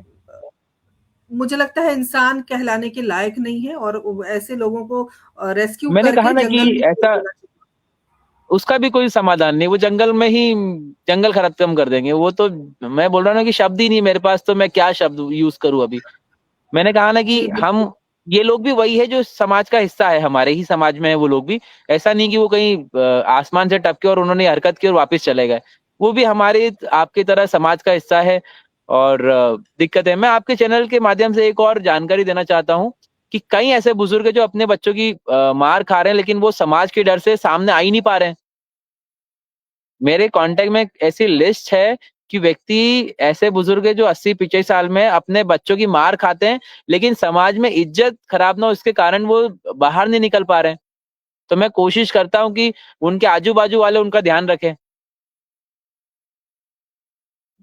मुझे लगता है इंसान कहलाने के लायक नहीं है, और ऐसे लोगों को रेस्क्यू मैंने कहा करके ना कि जंगल में छोड़ ऐसा देना चाहिए। उसका भी कोई समाधान नहीं, वो जंगल में ही जंगल खत्म कर देंगे। वो तो मैं बोल रहा हूँ ना कि शब्द ही नहीं मेरे पास, तो मैं क्या शब्द यूज करूँ अभी। मैंने कहा ना कि जी, बिल्कुल। हम, ये लोग भी वही है जो समाज का हिस्सा है, हमारे ही समाज में है वो लोग भी। ऐसा नहीं कि वो कहीं आसमान से टपके और उन्होंने हरकत की और वापस चले गए। वो भी हमारे आपकी तरह समाज का हिस्सा है। और दिक्कत है। मैं आपके चैनल के माध्यम से एक और जानकारी देना चाहता हूँ कि कई ऐसे बुजुर्ग हैं जो अपने बच्चों की मार खा रहे हैं, लेकिन वो समाज के डर से सामने आ ही नहीं पा रहे हैं। मेरे कांटेक्ट में एक ऐसी लिस्ट है कि व्यक्ति ऐसे बुजुर्ग है जो 80-85 साल में अपने बच्चों की मार खाते हैं, लेकिन समाज में इज्जत खराब ना हो इसके कारण वो बाहर नहीं निकल पा रहे हैं। तो मैं कोशिश करता हूँ कि उनके आजू-बाजू वाले उनका ध्यान रखें।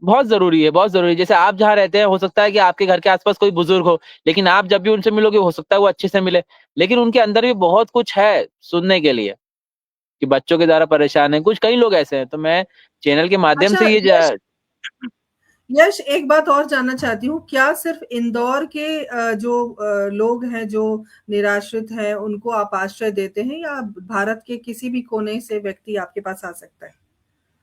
बहुत ज़रूरी है, बहुत ज़रूरी है। जैसे आप जहाँ रहते हैं, हो सकता है कि आपके घर के आस-पास कोई बुजुर्ग हो, लेकिन आप जब भी उनसे मिलोगे, हो सकता है वो अच्छे से मिले। लेकिन उनके अंदर भी बहुत कुछ है सुनने के लिए, कि बच्चों के द्वारा परेशान हैं। कुछ कई लोग ऐसे हैं, तो मैं चैनल के माध्यम अच्छा से ये यश, ज यश एक बात और जानना चाहती हूँ, क्या सिर्फ इंदौर के जो लोग हैं जो निराश्रित हैं उनको आप आश्रय देते हैं, या भारत के किसी भी कोने से व्यक्ति आपके पास आ सकता है?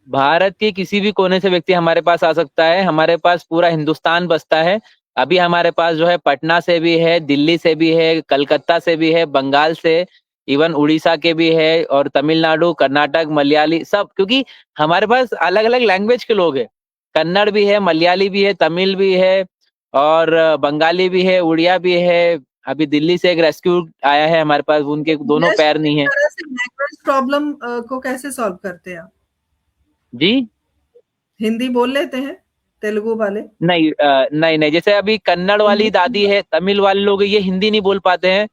भारत के किसी भी कोने से व्यक्ति हमारे पास आ सकता है। हमारे पास पूरा हिंदुस्तान बसता है। अभी हमारे पास जो है पटना से भी है, दिल्ली से भी है, कलकत्ता से भी है, बंगाल से, इवन उड़ीसा के भी है, और तमिलनाडु, कर्नाटक, मलयाली सब, क्योंकि हमारे पास अलग-अलग लैंग्वेज के लोग हैं। कन्नड़ भी है, मलयाली भी है, तमिल भी है, और बंगाली भी है, उड़िया भी है। अभी दिल्ली से एक रेस्क्यू आया है हमारे पास, उनके दोनों यश, पैर इस नहीं है। तरह से लैंग्वेज प्रॉब्लम को कैसे सॉल्व करते हैं आप? जी? हिंदी बोल लेते हैं तेलुगु वाले? नहीं नहीं, नहीं, जैसे अभी कन्नड़ वाली इंग्लिश? दादी है, तमिल वाले लोग हैं, ये हिंदी नहीं बोल पाते हैं।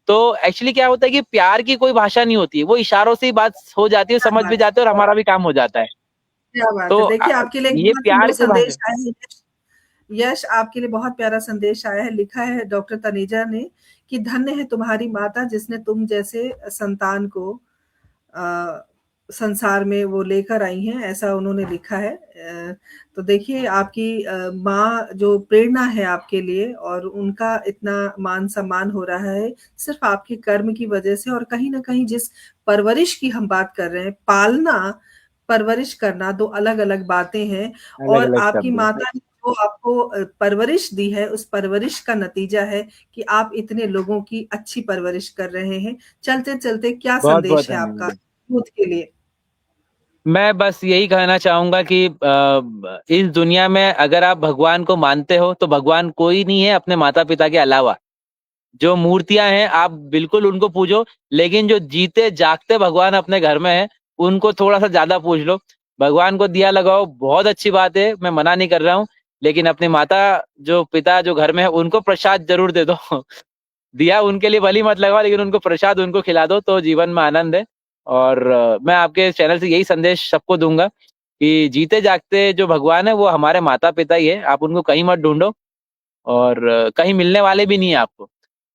तो एक्चुअली क्या होता है कि प्यार की कोई भाषा नहीं होती है, वो इशारों से ही बात हो जाती है, क्या समझ भी बात जाते हैं और है! हमारा भी काम हो जाता है। क्या बात तो है! देखिए आपके लिए एक ये बहुत सुंदर प्यार की भाषा। संदेश आया है यश। यश, आपके लिए बहुत प्यारा संदेश आया है। लिखा है डॉक्टर तनेजा ने कि धन्य है तुम्हारी माता जिसने तुम जैसे संतान को अ, संसार में वो लेकर आई हैं, ऐसा उन्होंने लिखा है। तो देखिए आपकी माँ जो प्रेरणा है आपके लिए, और उनका इतना मान-सम्मान हो रहा है, सिर्फ़ आपके कर्म की वजह से। और कहीं न कहीं जिस परवरिश की हम बात कर रहे हैं, पालना, परवरिश करना 2 अलग-अलग बातें हैं। और अलग-अलग आपकी शब्द है। माता ने जो आपको परवरिश दी है, उस परवरिश का नतीजा है कि आप इतने लोगों की अच्छी परवरिश कर रहे हैं। चलते-चलते क्या बहुत-बहुत संदेश है आपका धन्यवाद। यूथ के लिए? मैं बस यही कहना चाहूँगा कि इस दुनिया में अगर आप भगवान को मानते हो, तो भगवान कोई नहीं है अपने माता-पिता के अलावा। जो मूर्तियाँ हैं, आप बिल्कुल उनको पूजो, लेकिन जो जीते जागते भगवान अपने घर में हैं, उनको थोड़ा-सा ज़्यादा पूज लो। भगवान को दिया लगाओ, बहुत अच्छी बात है, मैं मना नहीं कर रहा हूँ, लेकिन अपनी माता, जो पिता जो घर में है, उनको प्रसाद ज़रूर दे दो। दिया उनके लिए भली मत लगाओ, लेकिन उनको प्रसाद उनको खिला दो, तो जीवन में आनंद है। और मैं आपके चैनल से यही संदेश सबको दूँगा कि जीते जागते जो भगवान है, वो हमारे माता-पिता ही है, आप उनको कहीं मत ढूँढो, और कहीं मिलने वाले भी नहीं है आपको।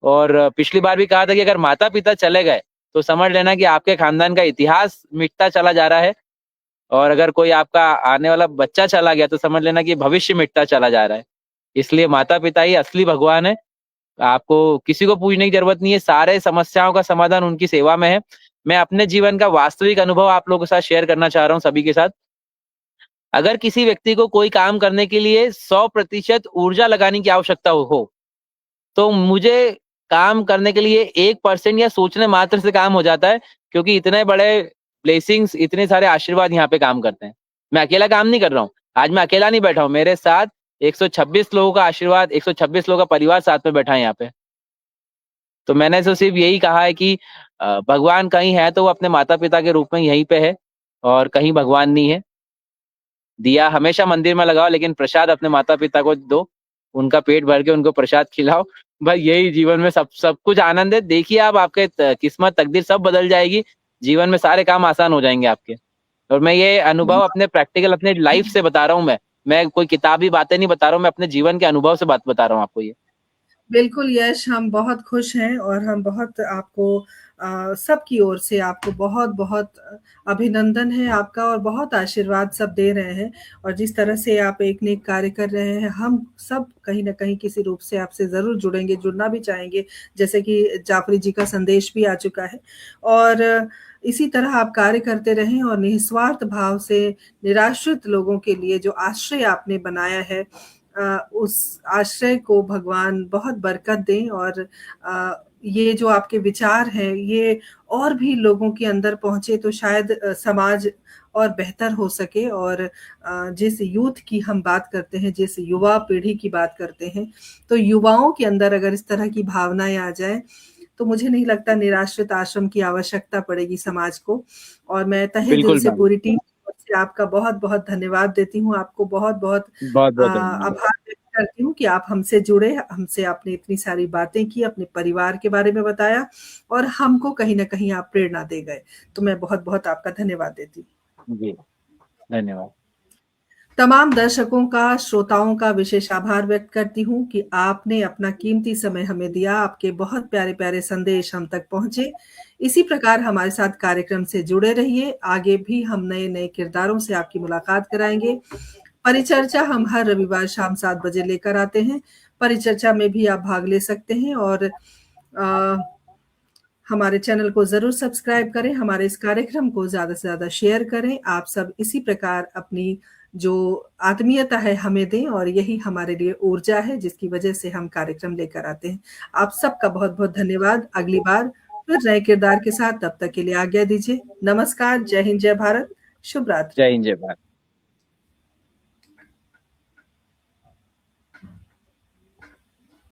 और पिछली बार भी कहा था कि अगर माता-पिता चले गए, तो समझ लेना कि आपके खानदान का इतिहास मिटता चला जा रहा है, और अगर कोई आपका आने वाला बच्चा चला गया, तो समझ लेना कि भविष्य मिटता चला जा रहा है। इसलिए माता-पिता ही असली भगवान है। आपको किसी को पूजने की ज़रूरत नहीं है, सारे समस्याओं का समाधान उनकी सेवा में है। मैं अपने जीवन का वास्तविक अनुभव आप लोगों के साथ शेयर करना चाह रहा हूँ, सभी के साथ। अगर किसी व्यक्ति को कोई काम करने के लिए 100% ऊर्जा लगाने की आवश्यकता हो, तो मुझे काम करने के लिए 1% या सोचने मात्र से काम हो जाता है, क्योंकि इतने बड़े ब्लेसिंग्स, इतने सारे आशीर्वाद यहाँ पे काम करते हैं। मैं अकेला काम नहीं कर रहा हूँ। आज मैं अकेला नहीं बैठा हूँ, मेरे साथ 126 लोगों का आशीर्वाद, 126 लोगों का परिवार साथ में बैठा है यहाँ पे। तो मैंने तो सिर्फ़ यही कहा है कि भगवान कहीं है तो वो अपने माता-पिता के रूप में यहीं पे है, और कहीं भगवान नहीं है। दिया हमेशा मंदिर में लगाओ, लेकिन प्रसाद अपने माता-पिता को दो, उनका पेट भर के उनको प्रसाद खिलाओ। भाई यही जीवन में सब सब कुछ आनंद है। देखिए आप, आपके किस्मत, तकदीर सब बदल जाएगी। जीवन में सारे काम आसान हो जाएँगे आपके। और मैं ये अनुभव अपने प्रैक्टिकल, अपने लाइफ़ से बता रहा हूँ मैं। मैं कोई किताबी बातें नहीं बता रहा हूँ, मैं अपने जीवन के अनुभव से बात बता रहा हूँ आपको ये। बिल्कुल यश, हम बहुत खुश हैं और हम बहुत आपको सबकी ओर से आपको बहुत-बहुत अभिनंदन है आपका और बहुत आशीर्वाद सब दे रहे हैं और जिस तरह से आप एक नेक कार्य कर रहे हैं, हम सब कहीं न कहीं किसी रूप से आपसे ज़रूर जुड़ेंगे, जुड़ना भी चाहेंगे, जैसे कि जाफ़री जी का संदेश भी आ चुका है और इसी तरह आप कार्य करते रहें और निस्वार्थ भाव से निराश्रित लोगों के लिए जो आश्रय आपने बनाया है उस आश्रय को भगवान बहुत बरकत दें और ये जो आपके विचार हैं, ये और भी लोगों के अंदर पहुँचे तो शायद समाज और बेहतर हो सके और जिस यूथ की हम बात करते हैं, जिस युवा पीढ़ी की बात करते हैं, तो युवाओं के अंदर अगर इस तरह की भावनाएँ आ जाएँ, तो मुझे नहीं लगता निराश्रित आश्रम की आवश्यकता पड़ेगी समाज को और मैं तहे दिल बिल्कुल से मैम, पूरी टीम की ओर से आपका बहुत-बहुत धन्यवाद देती हूँ। आपको बहुत-बहुत बहुत-बहुत धन्यवाद। आभार व्यक्त करती हूँ कि आप हमसे जुड़े, हमसे आपने इतनी सारी बातें की, अपने परिवार के बारे में बताया और हमको कहीं न कहीं आप प्रेरणा दे गए। तो मैं बहुत-बहुत आपका धन्यवाद देती हूँ। जी, धन्यवाद। तमाम दर्शकों का, श्रोताओं का विशेष आभार व्यक्त करती हूँ कि आपने अपना कीमती समय हमें दिया, आपके बहुत प्यारे-प्यारे संदेश हम तक पहुँचे। इसी प्रकार हमारे साथ कार्यक्रम से जुड़े रहिए, आगे भी हम नए-नए किरदारों से आपकी मुलाकात कराएँगे। परिचर्चा हम हर रविवार शाम 7 बजे लेकर आते हैं। परिचर्चा में भी आप भाग ले सकते हैं और हमारे चैनल को ज़रूर सब्सक्राइब करें, हमारे इस कार्यक्रम को ज़्यादा से ज़्यादा शेयर करें। आप सब इसी प्रकार अपनी जो आत्मीयता है हमें दें और यही हमारे लिए ऊर्जा है जिसकी वजह से हम कार्यक्रम लेकर आते हैं। आप सबका बहुत-बहुत धन्यवाद। अगली बार फिर नए किरदार के साथ तब तक के लिए आज्ञा दीजिए। नमस्कार, जय हिंद, जय भारत, शुभ रात्रि। जय हिंद, जय भारत।